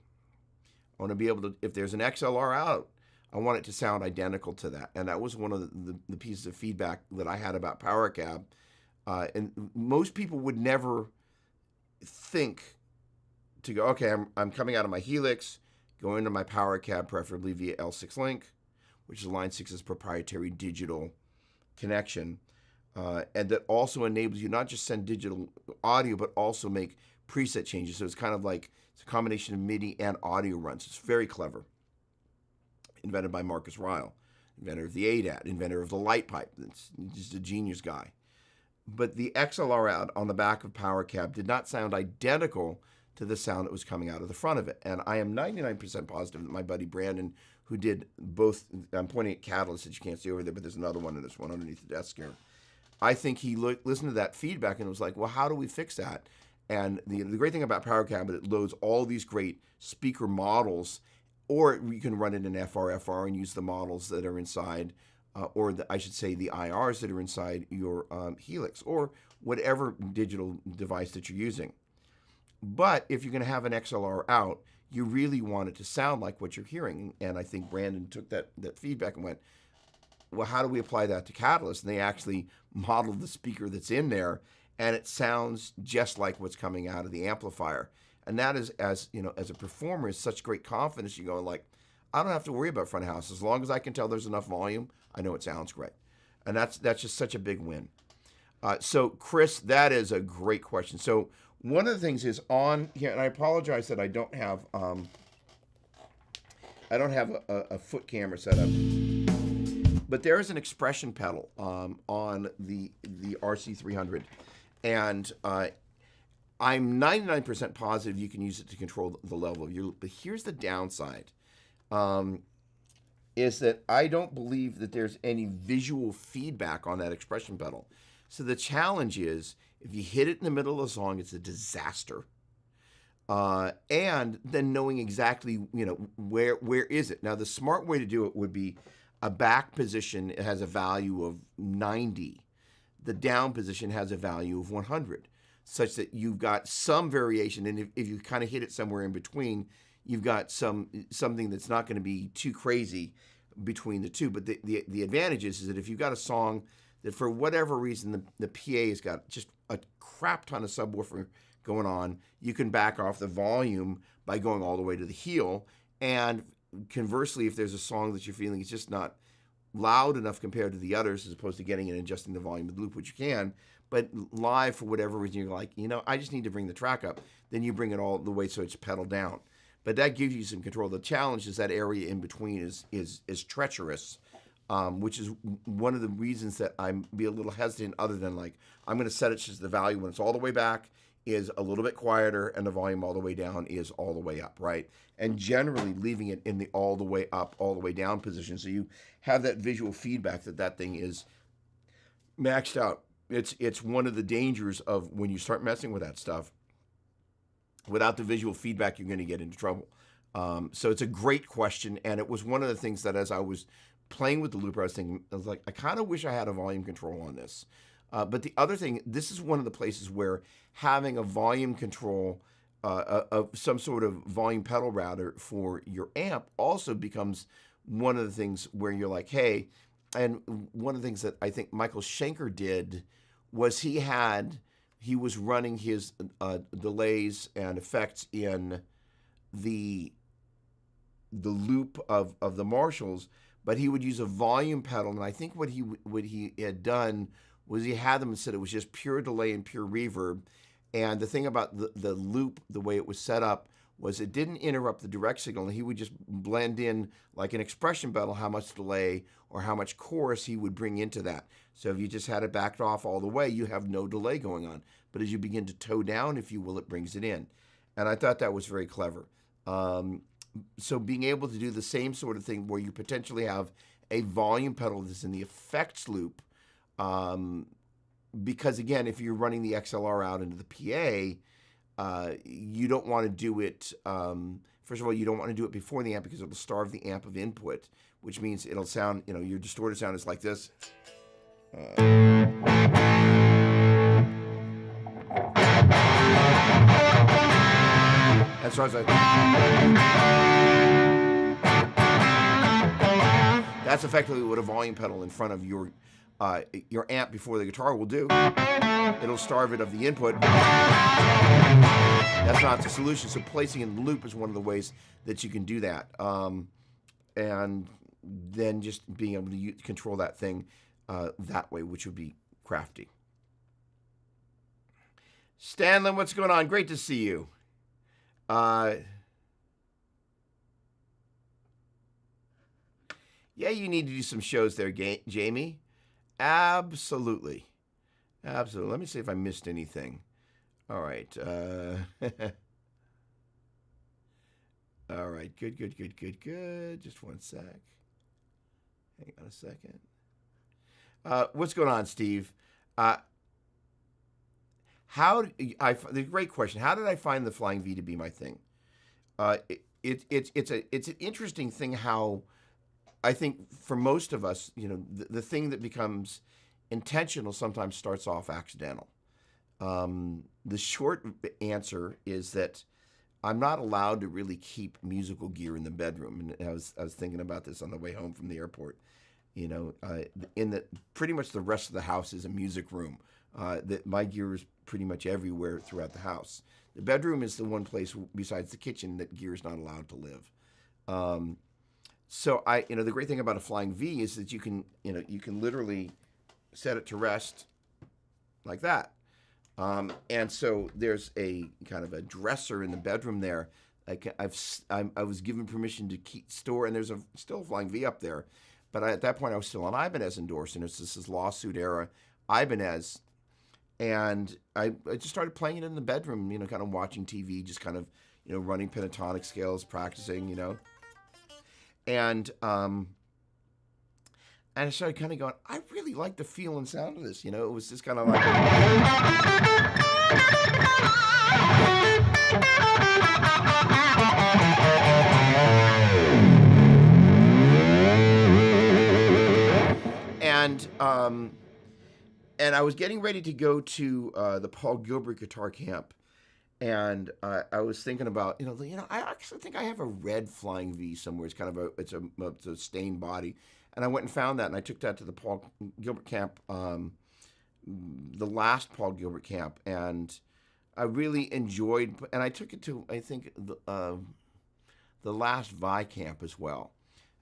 I want to be able to, if there's an XLR out, I want it to sound identical to that. And that was one of the pieces of feedback that I had about Power Cab. And most people would never think to go, okay, I'm coming out of my Helix, going into my Power Cab, preferably via L6 Link, which is Line 6's proprietary digital connection. And that also enables you not just send digital audio, but also make preset changes. So it's kind of like it's a combination of MIDI and audio runs. It's very clever. Invented by Marcus Ryle, inventor of the ADAT, inventor of the light pipe. It's just a genius guy. But the XLR out on the back of Power Cab did not sound identical to the sound that was coming out of the front of it. And I am 99% positive that my buddy Brandon, who did both, I'm pointing at Catalyst that you can't see over there, but there's another one, and there's one underneath the desk here. I think he listened to that feedback and was like, well, how do we fix that? And the great thing about Power Cab is it loads all these great speaker models, or you can run it in FR and use the models that are inside, or I should say the IRs that are inside your Helix, or whatever digital device that you're using. But if you're going to have an XLR out, you really want it to sound like what you're hearing. And I think Brandon took that feedback and went, well, how do we apply that to Catalyst? And they actually modeled the speaker that's in there, and it sounds just like what's coming out of the amplifier. And that is, as you know, as a performer, is such great confidence. You go like, I don't have to worry about front of house. As long as I can tell there's enough volume, I know it sounds great. And that's just such a big win. So Chris, that is a great question. So one of the things is on here, and I apologize that I don't have a foot camera set up, but there is an expression pedal on the RC300, and I'm 99% positive you can use it to control the level of your loop. But here's the downside, is that I don't believe that there's any visual feedback on that expression pedal. So the challenge is, if you hit it in the middle of the song, it's a disaster. And then knowing exactly, where is it? Now, the smart way to do it would be a back position. It has a value of 90. The down position has a value of 100. Such that you've got some variation, and if you kind of hit it somewhere in between, you've got something that's not going to be too crazy between the two. But the advantage is that if you've got a song that for whatever reason the PA has got just a crap ton of subwoofer going on, you can back off the volume by going all the way to the heel. And conversely, if there's a song that you're feeling is just not loud enough compared to the others, as opposed to getting and adjusting the volume of the loop, which you can, but live, for whatever reason, you're like, I just need to bring the track up. Then you bring it all the way so it's pedal down. But that gives you some control. The challenge is that area in between is treacherous, which is one of the reasons that I'm be a little hesitant, other than like, I'm going to set it so the value when it's all the way back is a little bit quieter, and the volume all the way down is all the way up, right? And generally leaving it in the all the way up, all the way down position, so you have that visual feedback that thing is maxed out. It's one of the dangers of when you start messing with that stuff. Without the visual feedback, you're going to get into trouble. So it's a great question, and it was one of the things that as I was playing with the looper, I was thinking, I kind of wish I had a volume control on this. But the other thing, this is one of the places where having a volume control, of some sort of volume pedal router for your amp also becomes one of the things where you're like, hey, and one of the things that I think Michael Schenker did was he was running his delays and effects in the loop of the Marshalls, but he would use a volume pedal. And I think what he had done was he had them and said it was just pure delay and pure reverb. And the thing about the loop, the way it was set up, was it didn't interrupt the direct signal. And he would just blend in like an expression pedal, how much delay or how much chorus he would bring into that. So if you just had it backed off all the way, you have no delay going on. But as you begin to toe down, if you will, it brings it in. And I thought that was very clever. So being able to do the same sort of thing where you potentially have a volume pedal that's in the effects loop, because again, if you're running the XLR out into the PA, you don't want to do it, first of all, you don't want to do it before the amp because it'll starve the amp of input, which means it'll sound, your distorted sound is like this. And so I was like, That's effectively what a volume pedal in front of your amp before the guitar will do. It'll starve it of the input. That's not the solution. So placing in the loop is one of the ways that you can do that. And then just being able to control that thing that way, which would be crafty. Stanley, what's going on? Great to see you. Yeah, you need to do some shows there, Jamie. Absolutely. Absolutely. Let me see if I missed anything. All right. All right. Good. Just one sec. Hang on a second. What's going on, Steve? The great question. How did I find the Flying V to be my thing? It's an interesting thing how I think for most of us, the thing that becomes intentional sometimes starts off accidental. The short answer is that I'm not allowed to really keep musical gear in the bedroom. And I was thinking about this on the way home from the airport. Pretty much the rest of the house is a music room. That my gear is pretty much everywhere throughout the house. The bedroom is the one place besides the kitchen that gear is not allowed to live. So the great thing about a Flying V is that you can literally set it to rest like that. And so there's a kind of a dresser in the bedroom there. I was given permission to store, and there's still a Flying V up there. But at that point, I was still on Ibanez endorsed, and this is lawsuit era Ibanez. And I just started playing it in the bedroom, kind of watching TV, just kind of, running pentatonic scales, practicing, And I started kind of going, I really like the feel and sound of this. It was just kind of like. And I was getting ready to go to the Paul Gilbert guitar camp. And I was thinking about, I actually think I have a red Flying V somewhere. It's kind of it's a stained body. And I went and found that, and I took that to the Paul Gilbert camp, the last Paul Gilbert camp. And I really enjoyed, and I took it to, I think, the last Vi camp as well.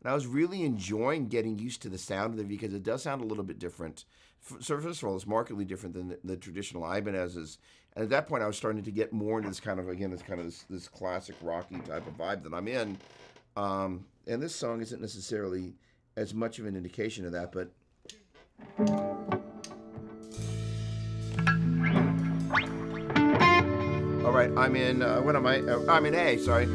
And I was really enjoying getting used to the sound of it because it does sound a little bit different. So first of all, it's markedly different than the traditional Ibanez's. And at that point, I was starting to get more into this kind of this classic rocky type of vibe that I'm in. And this song isn't necessarily as much of an indication of that, but. All right, I'm in, what am I? I'm in A, sorry.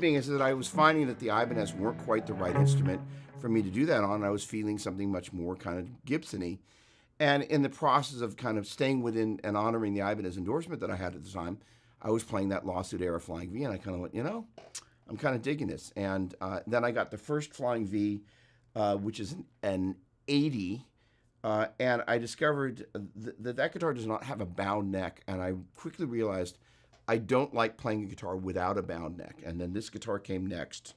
Being is that I was finding that the Ibanez weren't quite the right instrument for me to do that on. I was feeling something much more kind of Gibson-y. And in the process of kind of staying within and honoring the Ibanez endorsement that I had at the time, I was playing that lawsuit era Flying V, and I kind of went, I'm kind of digging this. And then I got the first Flying V, which is an 80, and I discovered that guitar does not have a bound neck, and I quickly realized I don't like playing a guitar without a bound neck. And then this guitar came next.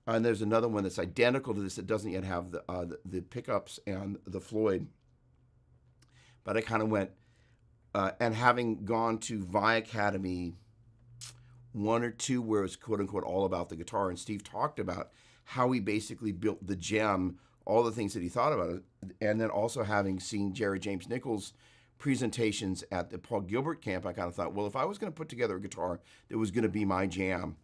And there's another one that's identical to this that doesn't yet have the pickups and the Floyd. But I kind of went, and having gone to Vi Academy 1 or 2 where it was quote unquote all about the guitar, and Steve talked about how he basically built the gem, all the things that he thought about it, and then also having seen Jerry James Nichols' presentations at the Paul Gilbert camp, I kind of thought, well, if I was going to put together a guitar that was going to be my jam,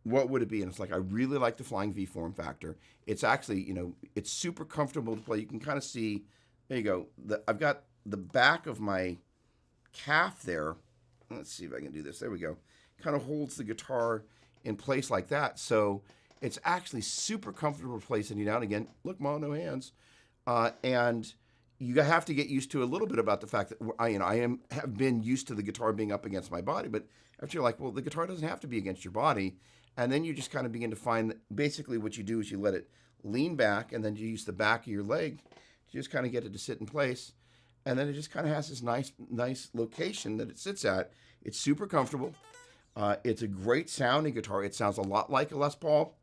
what would it be? And it's like, I really like the Flying V form factor. It's actually, it's super comfortable to play. You can kind of see, there you go. I've got the back of my calf there. Let's see if I can do this. There we go. Kind of holds the guitar in place like that. So it's actually super comfortable to play sitting down. Again, look, Ma, no hands. And you have to get used to a little bit about the fact that I have been used to the guitar being up against my body, but after you're like, well, the guitar doesn't have to be against your body. And then you just kind of begin to find that basically what you do is you let it lean back, and then you use the back of your leg to just kind of get it to sit in place. And then it just kind of has this nice location that it sits at. It's super comfortable. It's a great sounding guitar. It sounds a lot like a Les Paul,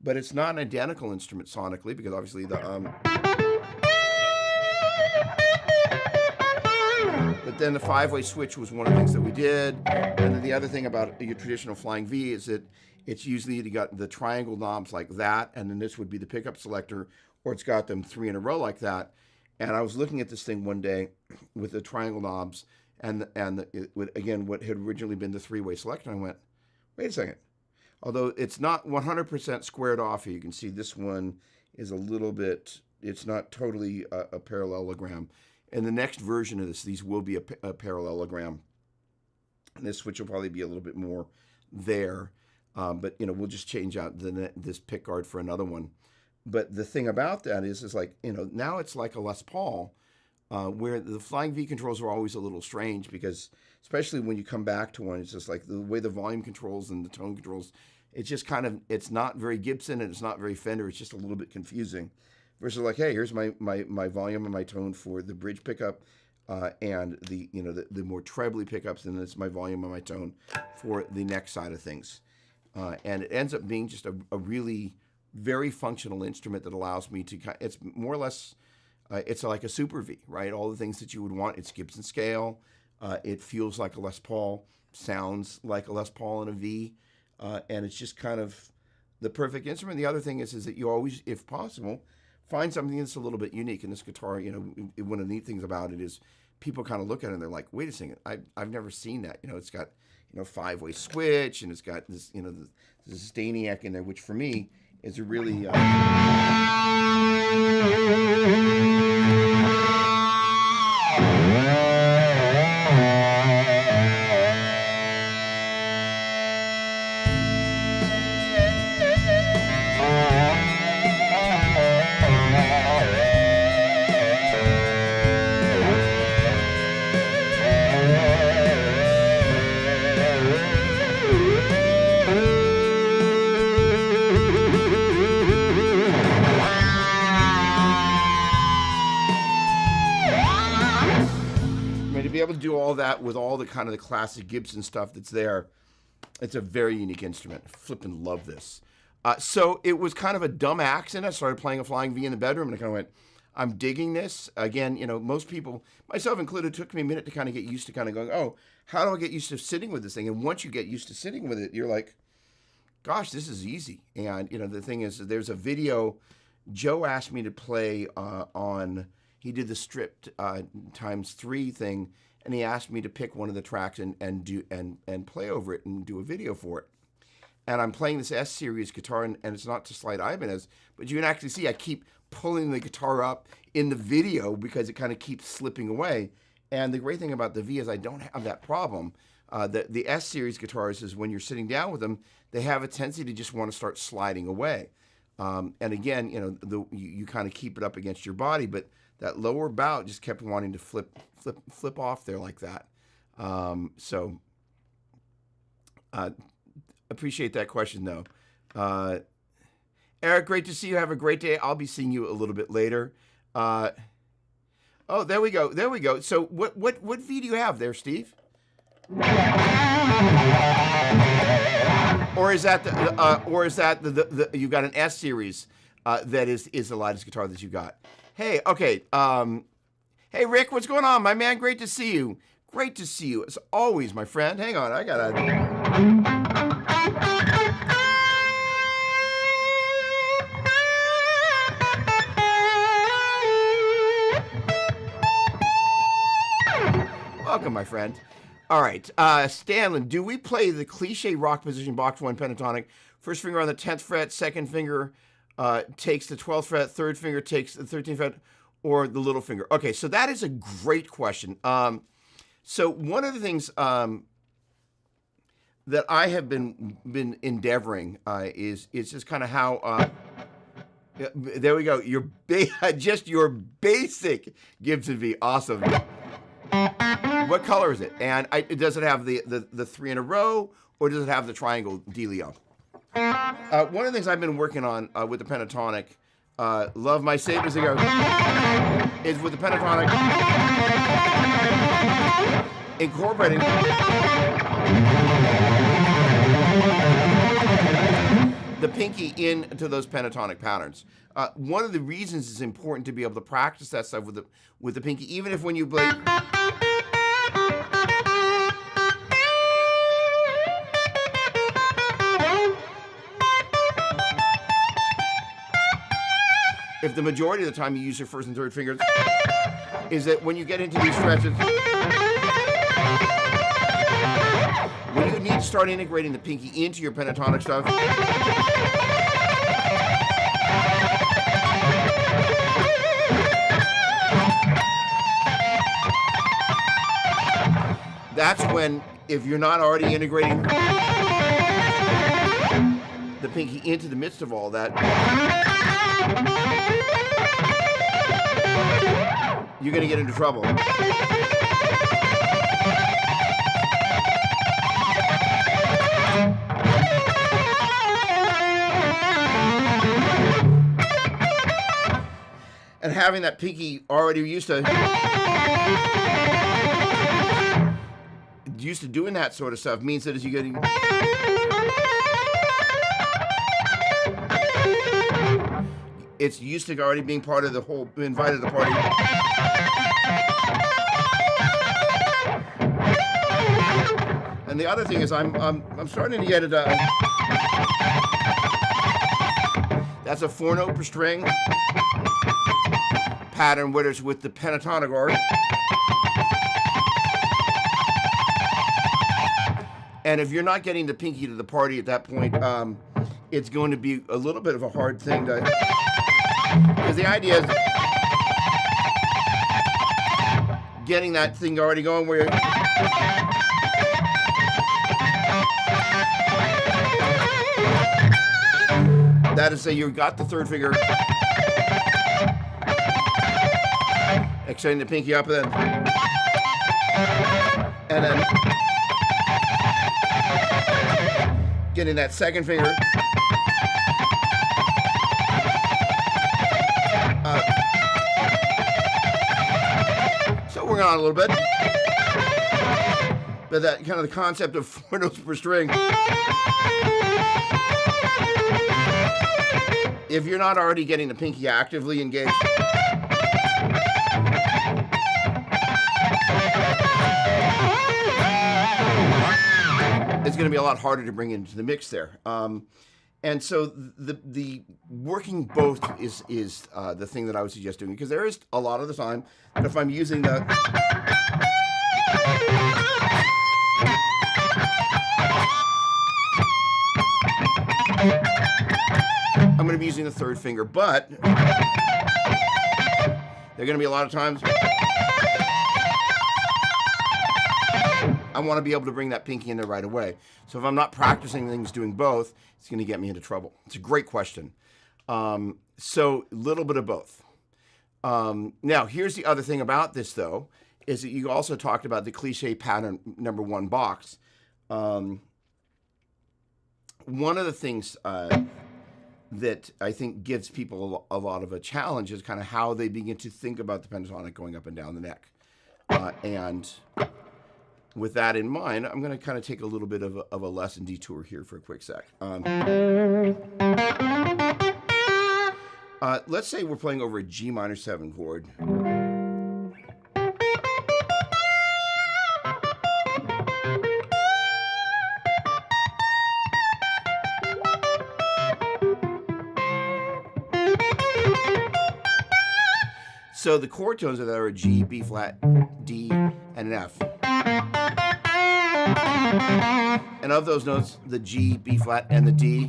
but it's not an identical instrument sonically because obviously but then the 5-way switch was one of the things that we did. And then the other thing about your traditional Flying V is that it's usually you got the triangle knobs like that, and then this would be the pickup selector, or it's got them 3 in a row like that. And I was looking at this thing one day with the triangle knobs and again, what had originally been the 3-way selector. And I went, wait a second. Although it's not 100% squared off here, you can see this one is a little bit, it's not totally a parallelogram. In the next version of this, these will be a parallelogram. And this switch will probably be a little bit more there. But, we'll just change out this pick guard for another one. But the thing about that is like, now it's like a Les Paul, where the Flying V controls are always a little strange because, especially when you come back to one, it's just like the way the volume controls and the tone controls, it's just kind of, it's not very Gibson and it's not very Fender. It's just a little bit confusing. Versus like, hey, here's my volume and my tone for the bridge pickup, and the more trebly pickups, and it's my volume and my tone for the neck side of things. And it ends up being just a really very functional instrument that allows me to, it's more or less, it's like a Super V, right? All the things that you would want. It's Gibson scale. It feels like a Les Paul, sounds like a Les Paul in a V, and it's just kind of the perfect instrument. The other thing is that you always, if possible, find something that's a little bit unique. And this guitar, one of the neat things about it is people kind of look at it and they're like, wait a second, I've never seen that. It's got, 5-way switch, and it's got this, this Staniak in there, which for me is a really... be able to do all that with all the kind of the classic Gibson stuff that's there. It's a very unique instrument. I flippin' love this. So it was kind of a dumb accident. I started playing a Flying V in the bedroom, and I kind of went, I'm digging this. Again, most people, myself included, it took me a minute to kind of get used to kind of going, oh, how do I get used to sitting with this thing? And once you get used to sitting with it, you're like, gosh, this is easy. And, the thing is, there's a video Joe asked me to play on... He did the stripped ×3 thing, and he asked me to pick one of the tracks and play over it and do a video for it. And I'm playing this S series guitar, and it's not to slight Ibanez, but you can actually see I keep pulling the guitar up in the video because it kind of keeps slipping away. And the great thing about the V is I don't have that problem. The S series guitars is when you're sitting down with them, they have a tendency to just want to start sliding away. And again, you kind of keep it up against your body, but that lower bout just kept wanting to flip off there like that. So appreciate that question though. Eric, great to see you. Have a great day. I'll be seeing you a little bit later. Oh, there we go. So what V do you have there, Steve? Or is that the you've got an S series that is the lightest guitar that you got? Hey, okay. Hey Rick, what's going on, my man? Great to see you. Great to see you as always, my friend. Hang on, I gotta. Welcome, my friend. All right, Stanley, do we play the cliche rock position box 1 pentatonic? First finger on the 10th fret, second finger takes the 12th fret, third finger takes the 13th fret, or the little finger? Okay, so that is a great question. So one of the things that I have been endeavoring is just kind of how. There we go. Just your basic Gibson V. Awesome. What color is it? And does it have the 3 in a row, or does it have the triangle dealio? One of the things I've been working on with the pentatonic, love my sabers ago, is with the pentatonic incorporating the pinky into those pentatonic patterns. One of the reasons it's important to be able to practice that stuff with the pinky, even if when you play. If the majority of the time you use your first and third fingers, is that when you get into these stretches, when you need to start integrating the pinky into your pentatonic stuff, that's when, if you're not already integrating the pinky into the midst of all that, you're going to get into trouble. And having that pinky already used to doing that sort of stuff means that as you get it's used to already being part of the whole, invited to the party. And the other thing is, I'm starting to get it. That's a 4-note per string pattern, whether it's with the pentatonic or. And if you're not getting the pinky to the party at that point, it's going to be a little bit of a hard thing to. Because the idea is getting that thing already going where you're. That is, say you've got the third finger, extending the pinky up, and then getting that second finger. So we're going on a little bit, but that kind of the concept of 4 notes per string. If you're not already getting the pinky actively engaged, it's going to be a lot harder to bring into the mix there. And so the working both is the thing that I would suggest doing, because there is a lot of the time that if I'm using the I'm going to be using the third finger, but there are going to be a lot of times I want to be able to bring that pinky in there right away. So if I'm not practicing things doing both, it's going to get me into trouble. It's a great question. So a little bit of both. Now, here's the other thing about this, though, is that you also talked about the cliche pattern number 1 box. One of the things that I think gives people a lot of a challenge is kind of how they begin to think about the pentatonic going up and down the neck. And with that in mind, I'm going to kind of take a little bit of a lesson detour here for a quick sec. Let's say we're playing over a G minor 7 chord. So the chord tones of that are a G, B flat, D, and an F. And of those notes, the G, B flat, and the D,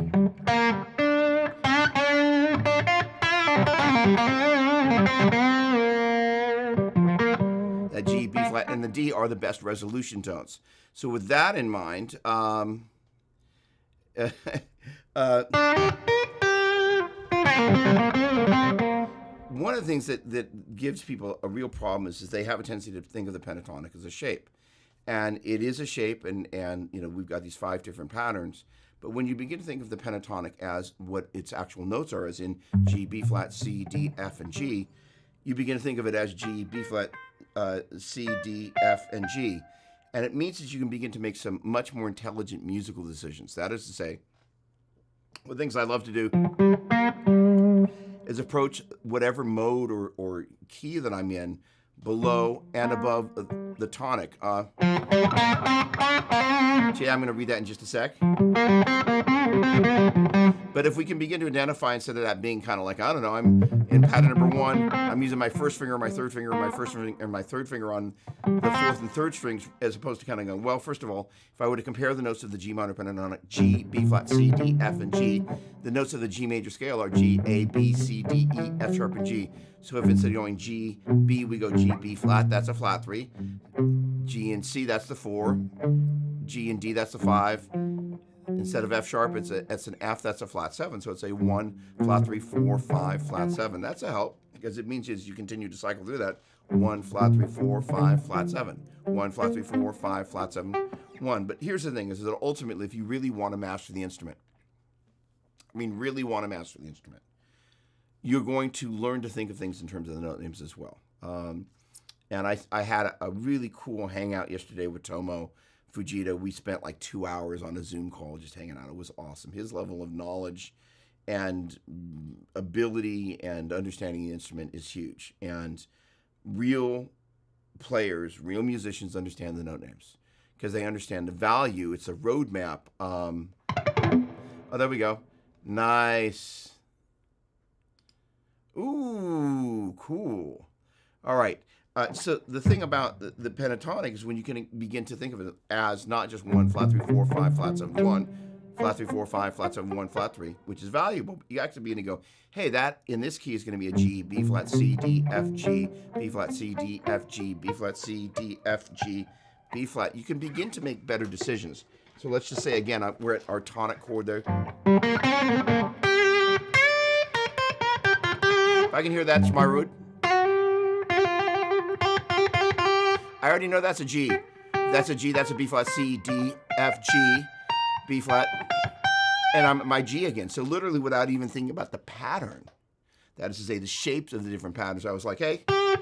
that G, B flat, and the D are the best resolution tones. So with that in mind, one of the things that gives people a real problem is they have a tendency to think of the pentatonic as a shape. And it is a shape, and we've got these 5 different patterns. But when you begin to think of the pentatonic as what its actual notes are, as in G, B flat, C, D, F, and G, you begin to think of it as G, B flat, C, D, F, and G. And it means that you can begin to make some much more intelligent musical decisions. That is to say, one of the things I love to do is approach whatever mode or key that I'm in below and above the tonic. I'm going to read that in just a sec. But if we can begin to identify, instead of that being kind of like, I don't know, I'm in pattern number 1, I'm using my first finger, my third finger, my first finger, and my third finger on the fourth and third strings, as opposed to kind of going, well, first of all, if I were to compare the notes of the G minor pentatonic, G, B flat, C, D, F, and G, the notes of the G major scale are G, A, B, C, D, E, F sharp, and G. So if instead of going G, B, we go G, B flat, that's a flat 3. G and C, that's the 4. G and D, that's the 5. Instead of F sharp, it's an F, that's a flat 7. So it's a 1, flat 3, 4, 5, flat 7. That's a help, because it means as you continue to cycle through that, 1, flat 3, 4, 5, flat 7. 1, flat 3, 4, 5, flat 7, 1. But here's the thing, is that ultimately, if you really want to master the instrument, you're going to learn to think of things in terms of the note names as well. And I had a really cool hangout yesterday with Tomo Fujita. We spent like 2 hours on a Zoom call just hanging out. It was awesome. His level of knowledge and ability and understanding the instrument is huge. And real players, real musicians understand the note names because they understand the value. It's a roadmap. Oh, there we go. Nice. Ooh, cool. All right. So the thing about the pentatonic is when you can begin to think of it as not just 1, flat 3, 4, 5, flat 7, 1, flat 3, 4, 5, flat 7, 1, flat 3, which is valuable. You actually begin to go, hey, that in this key is going to be a G, B flat, C, D, F, G, B flat, C, D, F, G, B flat, C, D, F, G, B flat. You can begin to make better decisions. So let's just say again, we're at our tonic chord there. If I can hear that's my root. I already know that's a G. That's a G, that's a B flat, C, D, F, G, B flat, and I'm at my G again. So literally without even thinking about the pattern, that is to say the shapes of the different patterns, I was like, hey, I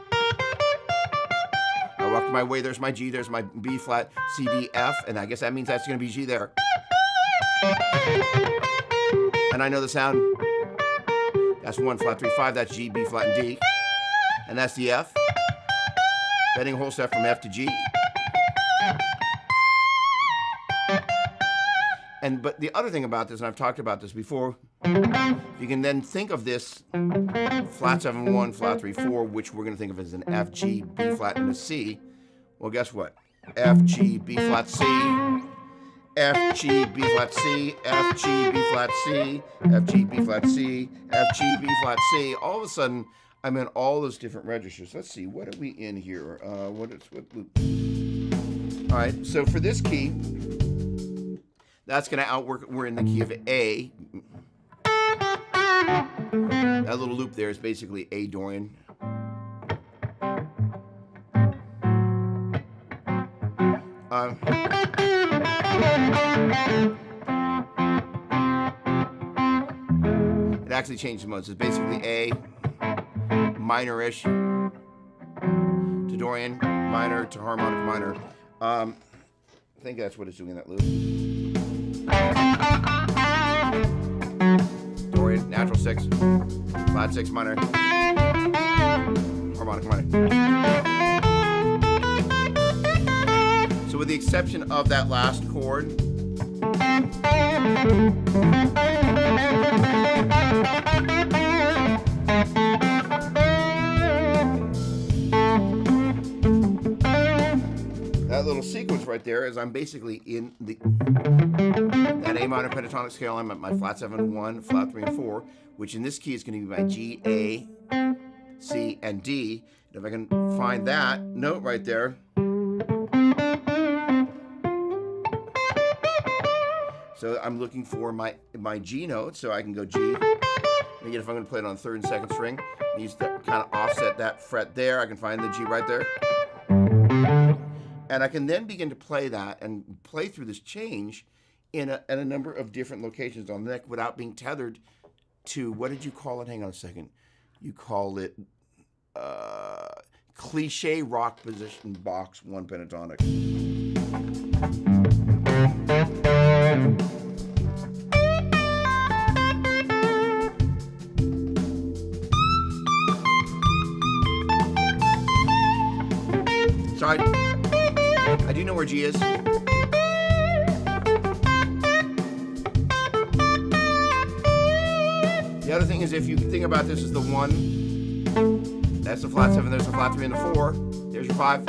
walked my way, there's my G, there's my B flat, C, D, F, and I guess that means that's gonna be G there. And I know the sound, that's 1, flat 3, 5, that's G, B flat, and D, and that's the F. Bending a whole step from F to G. But the other thing about this, and I've talked about this before, you can then think of this flat 7, 1, flat 3, 4, which we're going to think of as an F, G, B flat, and a C. Well, guess what? F, G, B flat, C. F, G, B flat, C. F, G, B flat, C. F, G, B flat, C. F, G, B flat, C. All of a sudden, I'm in all those different registers. Let's see, what are we in here? What loop? All right, so for this key, that's going to outwork. We're in the key of A. That little loop there is basically A Dorian. It actually changed the modes. It's basically A. Minor-ish to Dorian, minor to harmonic minor. think that's what it's doing in that loop. Dorian, natural 6, flat 6 minor, harmonic minor. So with the exception of that last chord, that little sequence right there is I'm basically in that A minor pentatonic scale. I'm at my flat 7, 1, flat 3, and 4, which in this key is going to be my G, A, C, and D. And if I can find that note right there, so I'm looking for my G note, so I can go G. And again, if I'm going to play it on 3rd and 2nd string, I use that kind of offset that fret there. I can find the G right there. And I can then begin to play that and play through this change in a number of different locations on the neck without being tethered to, what did you call it? Hang on a second. You call it cliche rock position box 1 pentatonic. So I do know where G is. The other thing is, if you think about this as the 1, that's the flat 7, there's the flat 3 and the 4, there's your 5.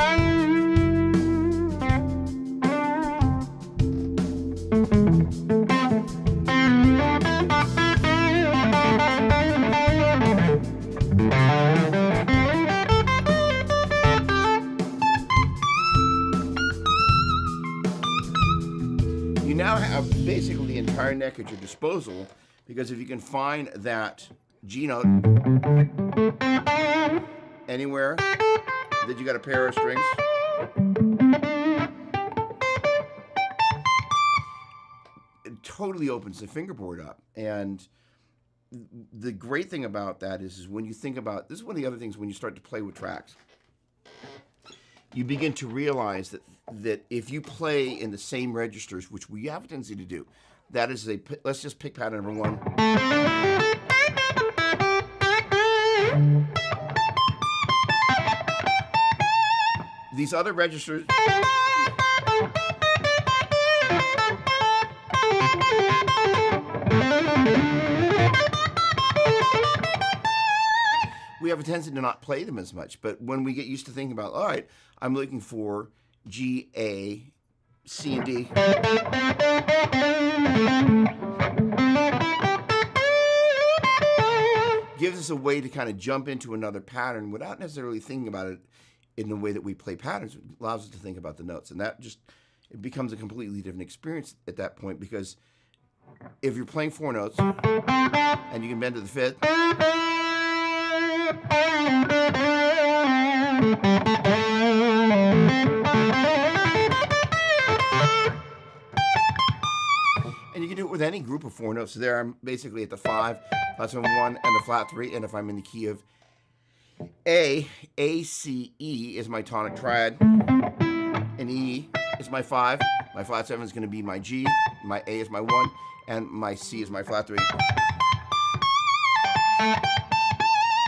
You now have basically the entire neck at your disposal, because if you can find that G note anywhere that you got a pair of strings, it totally opens the fingerboard up. And the great thing about that is when you think about, this is one of the other things when you start to play with tracks, you begin to realize that if you play in the same registers, which we have a tendency to do, that is let's just pick pattern number 1. These other registers, we have a tendency to not play them as much. But when we get used to thinking about, all right, I'm looking for G, A, C, and D. Gives us a way to kind of jump into another pattern without necessarily thinking about it in the way that we play patterns. It allows us to think about the notes. And that just, it becomes a completely different experience at that point, because if you're playing 4 notes and you can bend to the 5th, and you can do it with any group of 4 notes. So there I'm basically at the 5, flat 7, 1, and the flat 3. And if I'm in the key of A, C, E is my tonic triad, and E is my 5. My flat 7 is going to be my G, my A is my 1, and my C is my flat 3.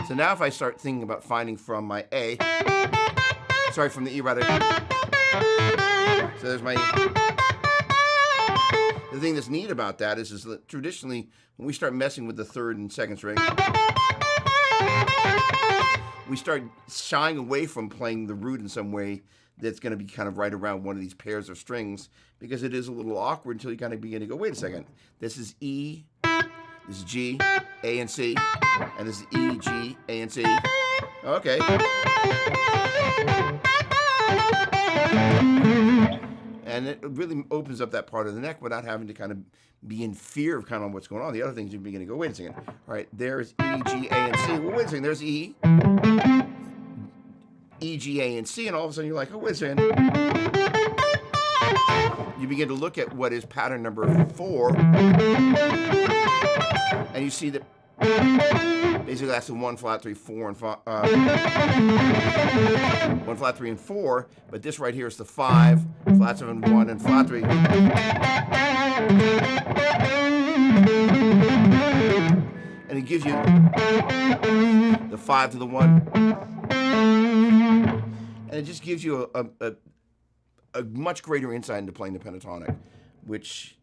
So now if I start thinking about finding from my A, from the E rather, so there's my E. The thing that's neat about that is that traditionally, when we start messing with the 3rd and 2nd string, we start shying away from playing the root in some way that's going to be kind of right around one of these pairs of strings, because it is a little awkward until you kind of begin to go, wait a second, this is E, this is G, A, and C, and this is E, G, A, and C. Okay. And it really opens up that part of the neck without having to kind of be in fear of kind of what's going on. The other things you begin to go, wait a second. All right, there's E, G, A, and C. Well, wait a second, there's E, G, A, and C, and all of a sudden you're like, oh, wait a second. You begin to look at what is pattern number 4, and you see that basically that's the 1, flat 3, 4, and 5. 1 flat 3 and 4, but this right here is the 5, flat 7 1 and flat 3. And it gives you the 5 to the 1. And it just gives you a much greater insight into playing the pentatonic, which,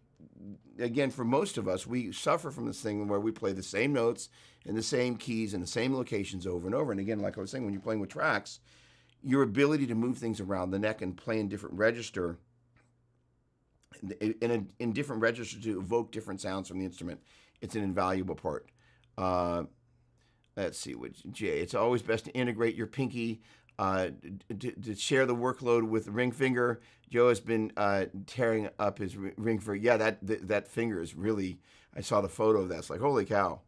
again, for most of us, we suffer from this thing where we play the same notes in the same keys in the same locations over and over. And again, like I was saying, when you're playing with tracks, your ability to move things around the neck and play in different register, in different registers to evoke different sounds from the instrument, it's an invaluable part. Let's see, J. It's always best to integrate your pinky to share the workload with the ring finger. Joe has been tearing up his ring finger. Yeah, that finger is really, I saw the photo of that. It's like, holy cow.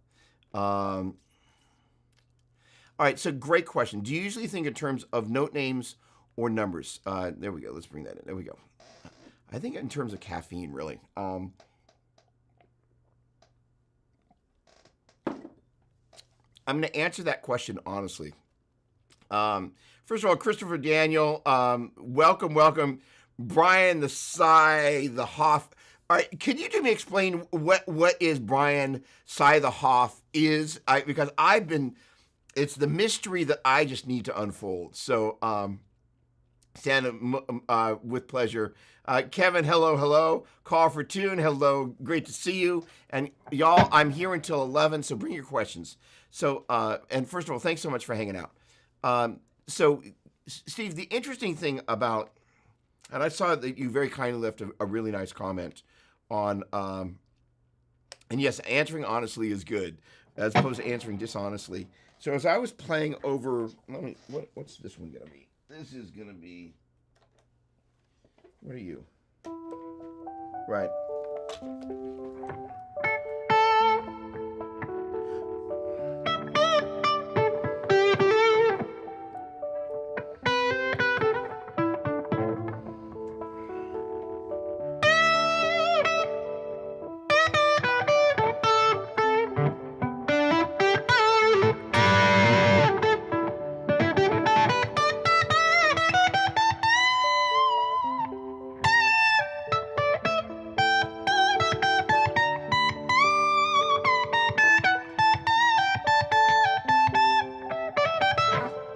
All right, so great question. Do you usually think in terms of note names or numbers? There we go. Let's bring that in. There we go. I think in terms of caffeine, really. I'm going to answer that question honestly. First of all, Christopher Daniel, welcome. Brian the Psy, the Hoff. All right, can you do me explain what is Brian Psy the Hoff is? Because it's the mystery that I just need to unfold. So, Santa, with pleasure. Kevin, hello. Call for tune, hello. Great to see you. And y'all, I'm here until 11, so bring your questions. So, and first of all, thanks so much for hanging out. So, Steve, the interesting thing about, and I saw that you very kindly left a really nice comment on, and yes, answering honestly is good, as opposed to answering dishonestly. So as I was playing over, what's this one going to be? This is going to be, what are you? Right.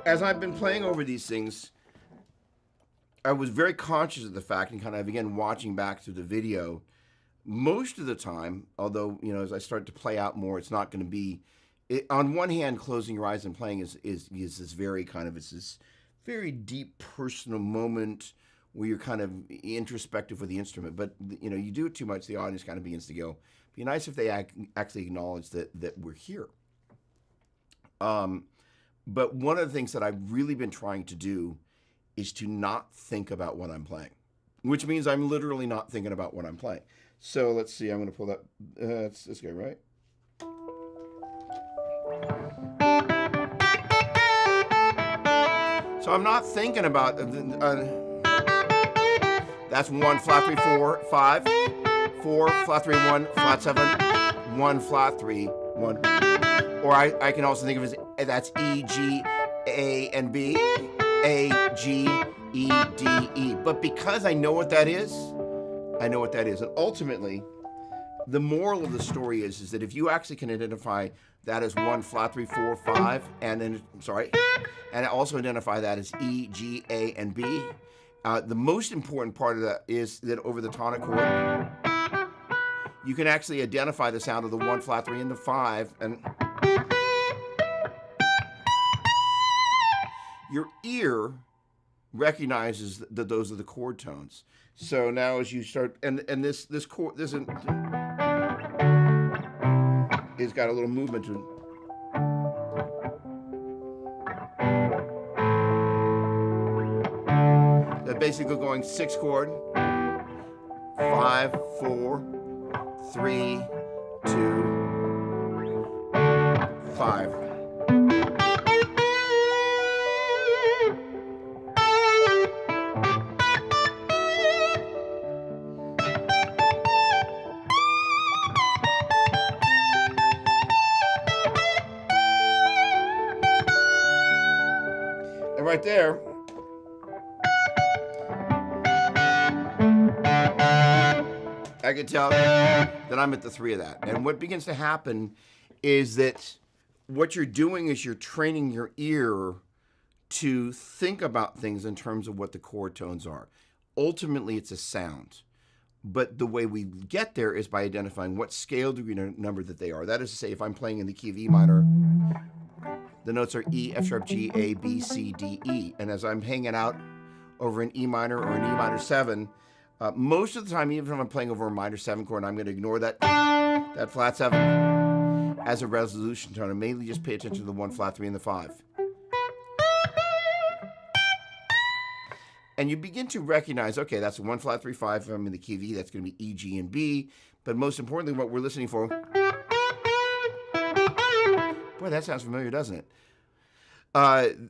As I've been playing over these things, I was very conscious of the fact, and kind of, again, watching back through the video, most of the time, although, as I start to play out more, it's not going to be, on one hand, closing your eyes and playing is this very kind of, it's this very deep personal moment where you're kind of introspective with the instrument. But, you do it too much, the audience kind of begins to go, be nice if they actually acknowledge that we're here. But one of the things that I've really been trying to do is to not think about what I'm playing, which means I'm literally not thinking about what I'm playing. So let's see, I'm going to pull that, it's this guy, right? So I'm not thinking about, that's 1, flat 3, 4, 5, 4, flat 3, 1, flat 7, 1, flat 3, 1. Or I can also think of it as, that's E, G, A, and B, A, G, E, D, E. But because I know what that is, And ultimately, the moral of the story is that if you actually can identify that as 1, flat 3, 4, 5, and also identify that as E, G, A, and B, the most important part of that is that over the tonic chord, you can actually identify the sound of the 1, flat 3, and the 5, and your ear recognizes that those are the chord tones. So now as you start, and this chord, this is got a little movement to it. That basically going 6 chord, 5, 4, 3, 2, 5. And right there, I can tell that I'm at the 3 of that. And what begins to happen is that what you're doing is you're training your ear to think about things in terms of what the chord tones are. Ultimately, it's a sound. But the way we get there is by identifying what scale degree number that they are. That is to say, if I'm playing in the key of E minor, the notes are E, F sharp, G, A, B, C, D, E. And as I'm hanging out over an E minor or an E minor 7, most of the time, even if I'm playing over a minor 7 chord, I'm going to ignore that flat 7 as a resolution tone and mainly just pay attention to the 1 flat 3 and the 5. And you begin to recognize, okay, that's a 1 flat 3 5. If I'm in the key of E, that's going to be E, G, and B. But most importantly, what we're listening for, boy, that sounds familiar, doesn't it?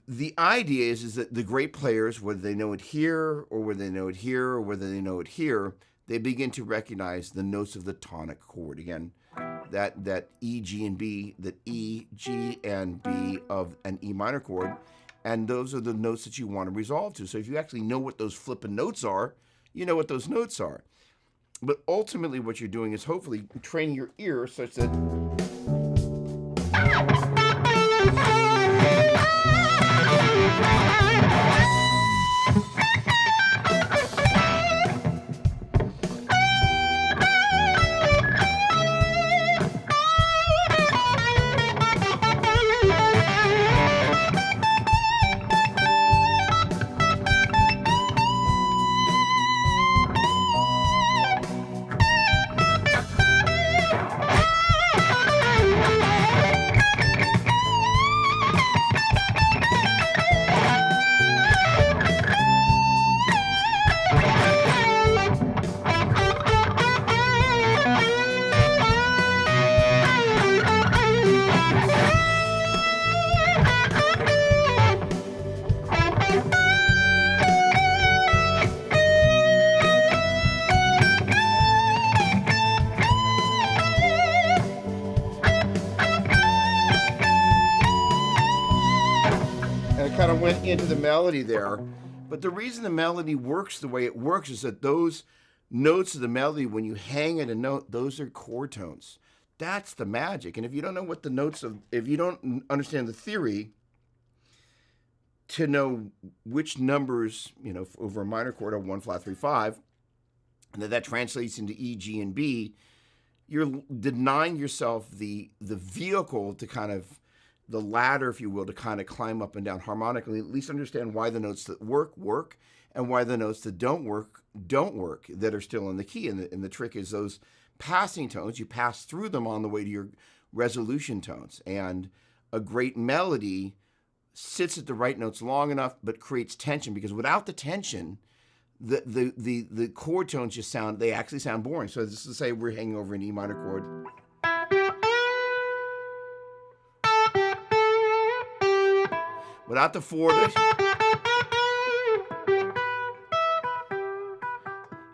The idea is that the great players, whether they know it here, or whether they know it here, or whether they know it here, they begin to recognize the notes of the tonic chord. Again, that E, G, and B, that E, G, and B of an E minor chord. And those are the notes that you want to resolve to. So if you actually know what those flipping notes are, you know what those notes are. But ultimately what you're doing is hopefully training your ear such that kind of went into the melody there. But the reason the melody works the way it works is that those notes of the melody, when you hang at a note, those are chord tones. That's the magic. And if you don't know what the notes of, if you don't understand the theory to know which numbers, over a minor chord of 1 flat 3 5, and that translates into E, G, and B, you're denying yourself the vehicle to kind of, the ladder, if you will, to kind of climb up and down harmonically, at least understand why the notes that work, and why the notes that don't work, that are still in the key. And the trick is those passing tones, you pass through them on the way to your resolution tones. And a great melody sits at the right notes long enough, but creates tension, because without the tension, the chord tones just they actually sound boring. So this is to say we're hanging over an E minor chord. Without the 4,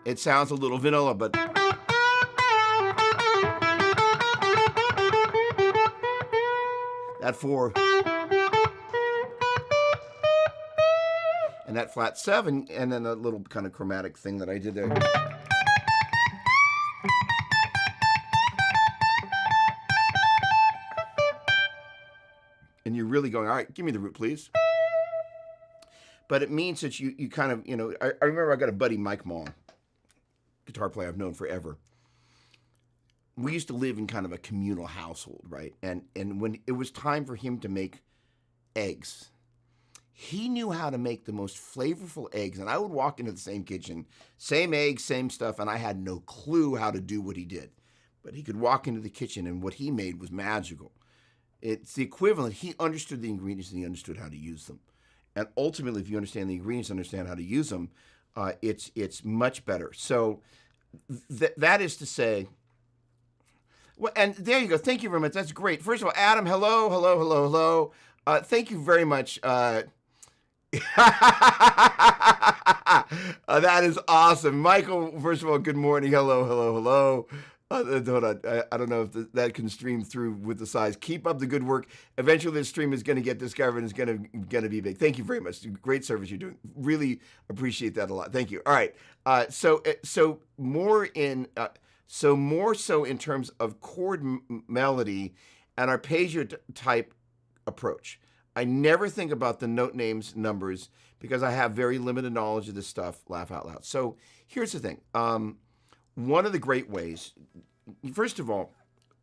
it sounds a little vanilla, but that 4 and that flat 7, and then a little kind of chromatic thing that I did there. And you're really going, all right, give me the root, please. But it means that you kind of, I remember I got a buddy, Mike Mong, guitar player I've known forever. We used to live in kind of a communal household, right? And when it was time for him to make eggs, he knew how to make the most flavorful eggs. And I would walk into the same kitchen, same eggs, same stuff, and I had no clue how to do what he did. But he could walk into the kitchen, and what he made was magical. It's the equivalent. He understood the ingredients, and he understood how to use them. And ultimately, if you understand the ingredients, understand how to use them, it's much better. So that is to say, well, and there you go. Thank you very much. That's great. First of all, Adam, hello. Thank you very much. That is awesome. Michael, first of all, good morning. Hello. Hold on. I don't know if that can stream through with the size. Keep up the good work. Eventually, this stream is going to get discovered and it's going to be big. Thank you very much. Great service you're doing. Really appreciate that a lot. Thank you. All right. So more in So more so in terms of chord melody and arpeggio type approach. I never think about the note names, numbers, because I have very limited knowledge of this stuff, laugh out loud. So here's the thing. One of the great ways, first of all,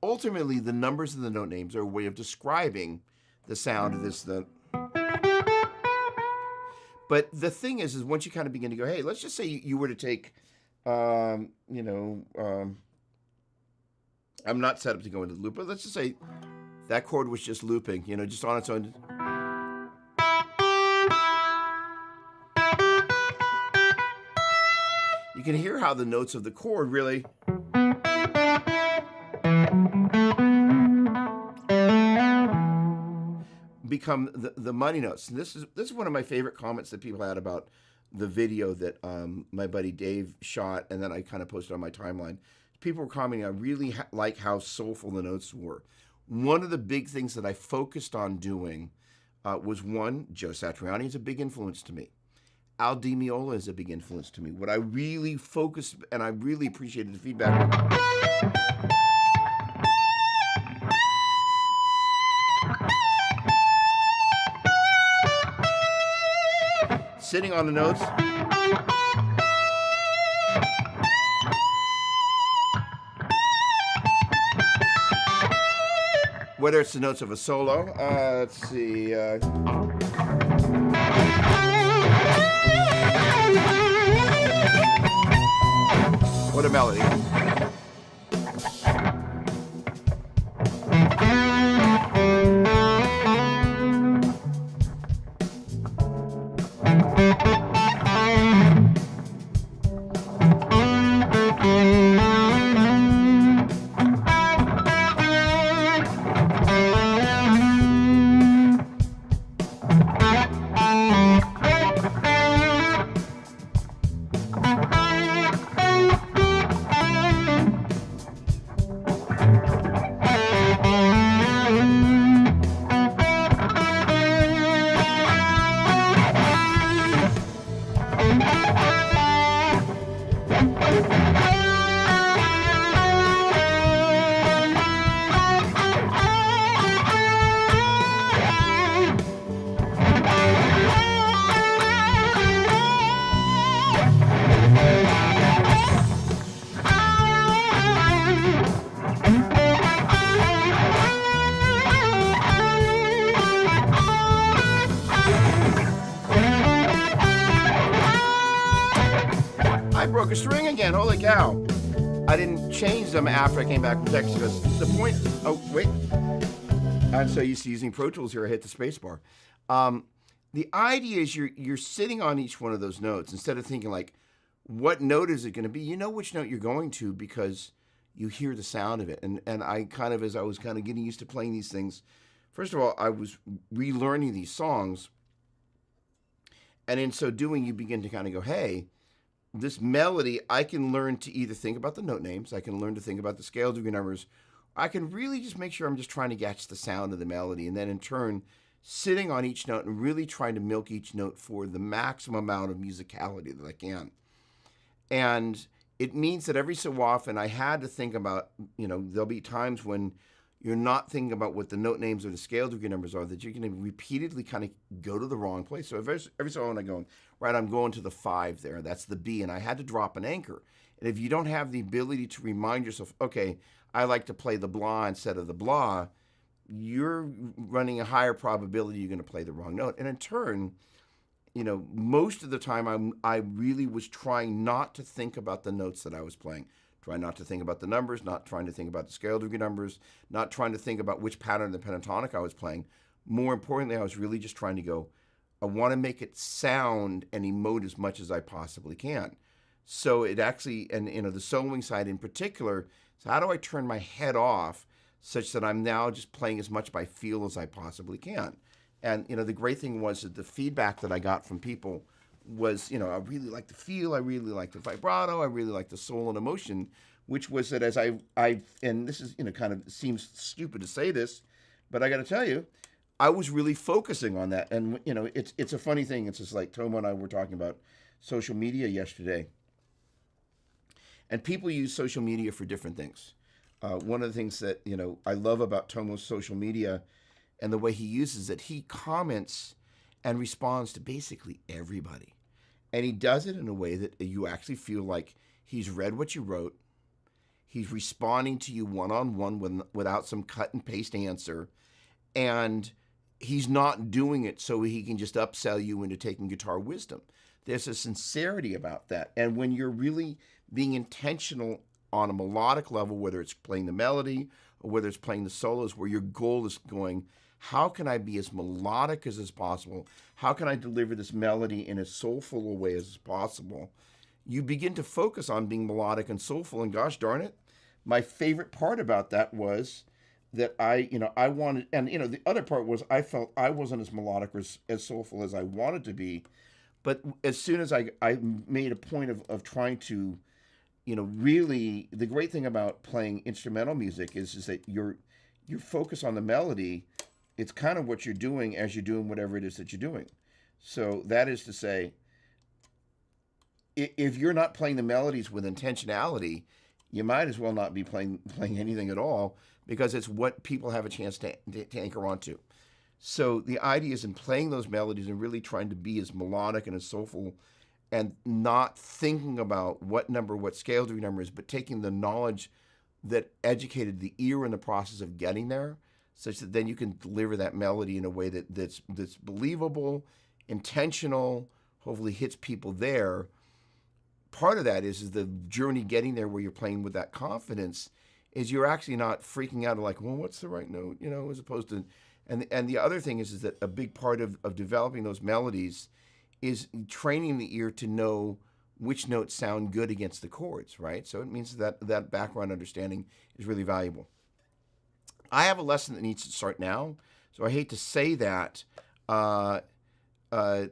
ultimately the numbers and the note names are a way of describing the sound of this. But the thing is once you kind of begin to go, hey, let's just say you were to take, I'm not set up to go into the loop, but let's just say that chord was just looping, just on its own. You can hear how the notes of the chord really become the money notes. And this is one of my favorite comments that people had about the video that my buddy Dave shot, and then I kind of posted on my timeline. People were commenting, I really like how soulful the notes were. One of the big things that I focused on doing was one, Joe Satriani is a big influence to me. Al Di Meola is a big influence to me. What I really focused, and I really appreciated the feedback. Sitting on the notes. Whether it's the notes of a solo, let's see. What a melody. I broke a string again. Holy cow. I didn't change them after I came back from Texas because the point, oh, wait. I'm so used to using Pro Tools here, I hit the space bar. The idea is you're sitting on each one of those notes instead of thinking like, what note is it going to be? You know which note you're going to because you hear the sound of it. And I kind of, as I was kind of getting used to playing these things, first of all, I was relearning these songs. And in so doing, you begin to kind of go, hey, this melody, I can learn to either think about the note names, I can learn to think about the scale degree numbers, I can really just make sure I'm just trying to catch the sound of the melody, and then in turn, sitting on each note and really trying to milk each note for the maximum amount of musicality that I can. And it means that every so often I had to think about, there'll be times when you're not thinking about what the note names or the scale degree numbers are, that you're going to repeatedly kind of go to the wrong place. So every so often I go, right, I'm going to the 5 there. That's the B, and I had to drop an anchor. And if you don't have the ability to remind yourself, okay, I like to play the blah instead of the blah, you're running a higher probability you're going to play the wrong note. And in turn, most of the time I really was trying not to think about the notes that I was playing. Trying not to think about the numbers, not trying to think about the scale degree numbers, not trying to think about which pattern of the pentatonic I was playing. More importantly, I was really just trying to go, I want to make it sound and emote as much as I possibly can. So it actually, and the soloing side in particular, so how do I turn my head off such that I'm now just playing as much by feel as I possibly can? And, the great thing was that the feedback that I got from people was, I really like the feel, I really like the vibrato, I really like the soul and emotion, which was that as I and this is, kind of seems stupid to say this, but I got to tell you, I was really focusing on that. And, it's a funny thing. It's just like Toma and I were talking about social media yesterday. And people use social media for different things. One of the things that I love about Tomo's social media and the way he uses it, he comments and responds to basically everybody. And he does it in a way that you actually feel like he's read what you wrote. He's responding to you one-on-one without some cut and paste answer. And he's not doing it so he can just upsell you into taking guitar wisdom. There's a sincerity about that. And when you're really being intentional on a melodic level, whether it's playing the melody or whether it's playing the solos, where your goal is going, how can I be as melodic as possible? How can I deliver this melody in as soulful a way as possible? You begin to focus on being melodic and soulful. And gosh darn it, my favorite part about that was that I wanted, and the other part was I felt I wasn't as melodic or as soulful as I wanted to be. But as soon as I made a point of trying to, really, the great thing about playing instrumental music is that your focus on the melody, it's kind of what you're doing as you're doing whatever it is that you're doing. So that is to say, if you're not playing the melodies with intentionality, you might as well not be playing anything at all, because it's what people have a chance to anchor onto. So the idea is in playing those melodies and really trying to be as melodic and as soulful, and not thinking about what number, what scale every number is, but taking the knowledge that educated the ear in the process of getting there, such that then you can deliver that melody in a way that's believable, intentional, hopefully hits people there. Part of that is the journey getting there, where you're playing with that confidence, is you're actually not freaking out like, well, what's the right note, as opposed to, and the other thing is that a big part of developing those melodies is training the ear to know which notes sound good against the chords, right? So it means that background understanding is really valuable. I have a lesson that needs to start now, so I hate to say that. I got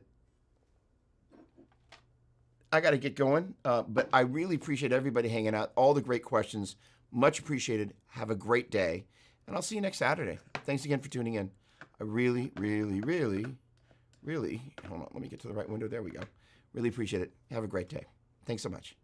to get going, but I really appreciate everybody hanging out, all the great questions. Much appreciated. Have a great day, and I'll see you next Saturday. Thanks again for tuning in. I really, really, really, really, hold on, let me get to the right window. There we go. Really appreciate it. Have a great day. Thanks so much.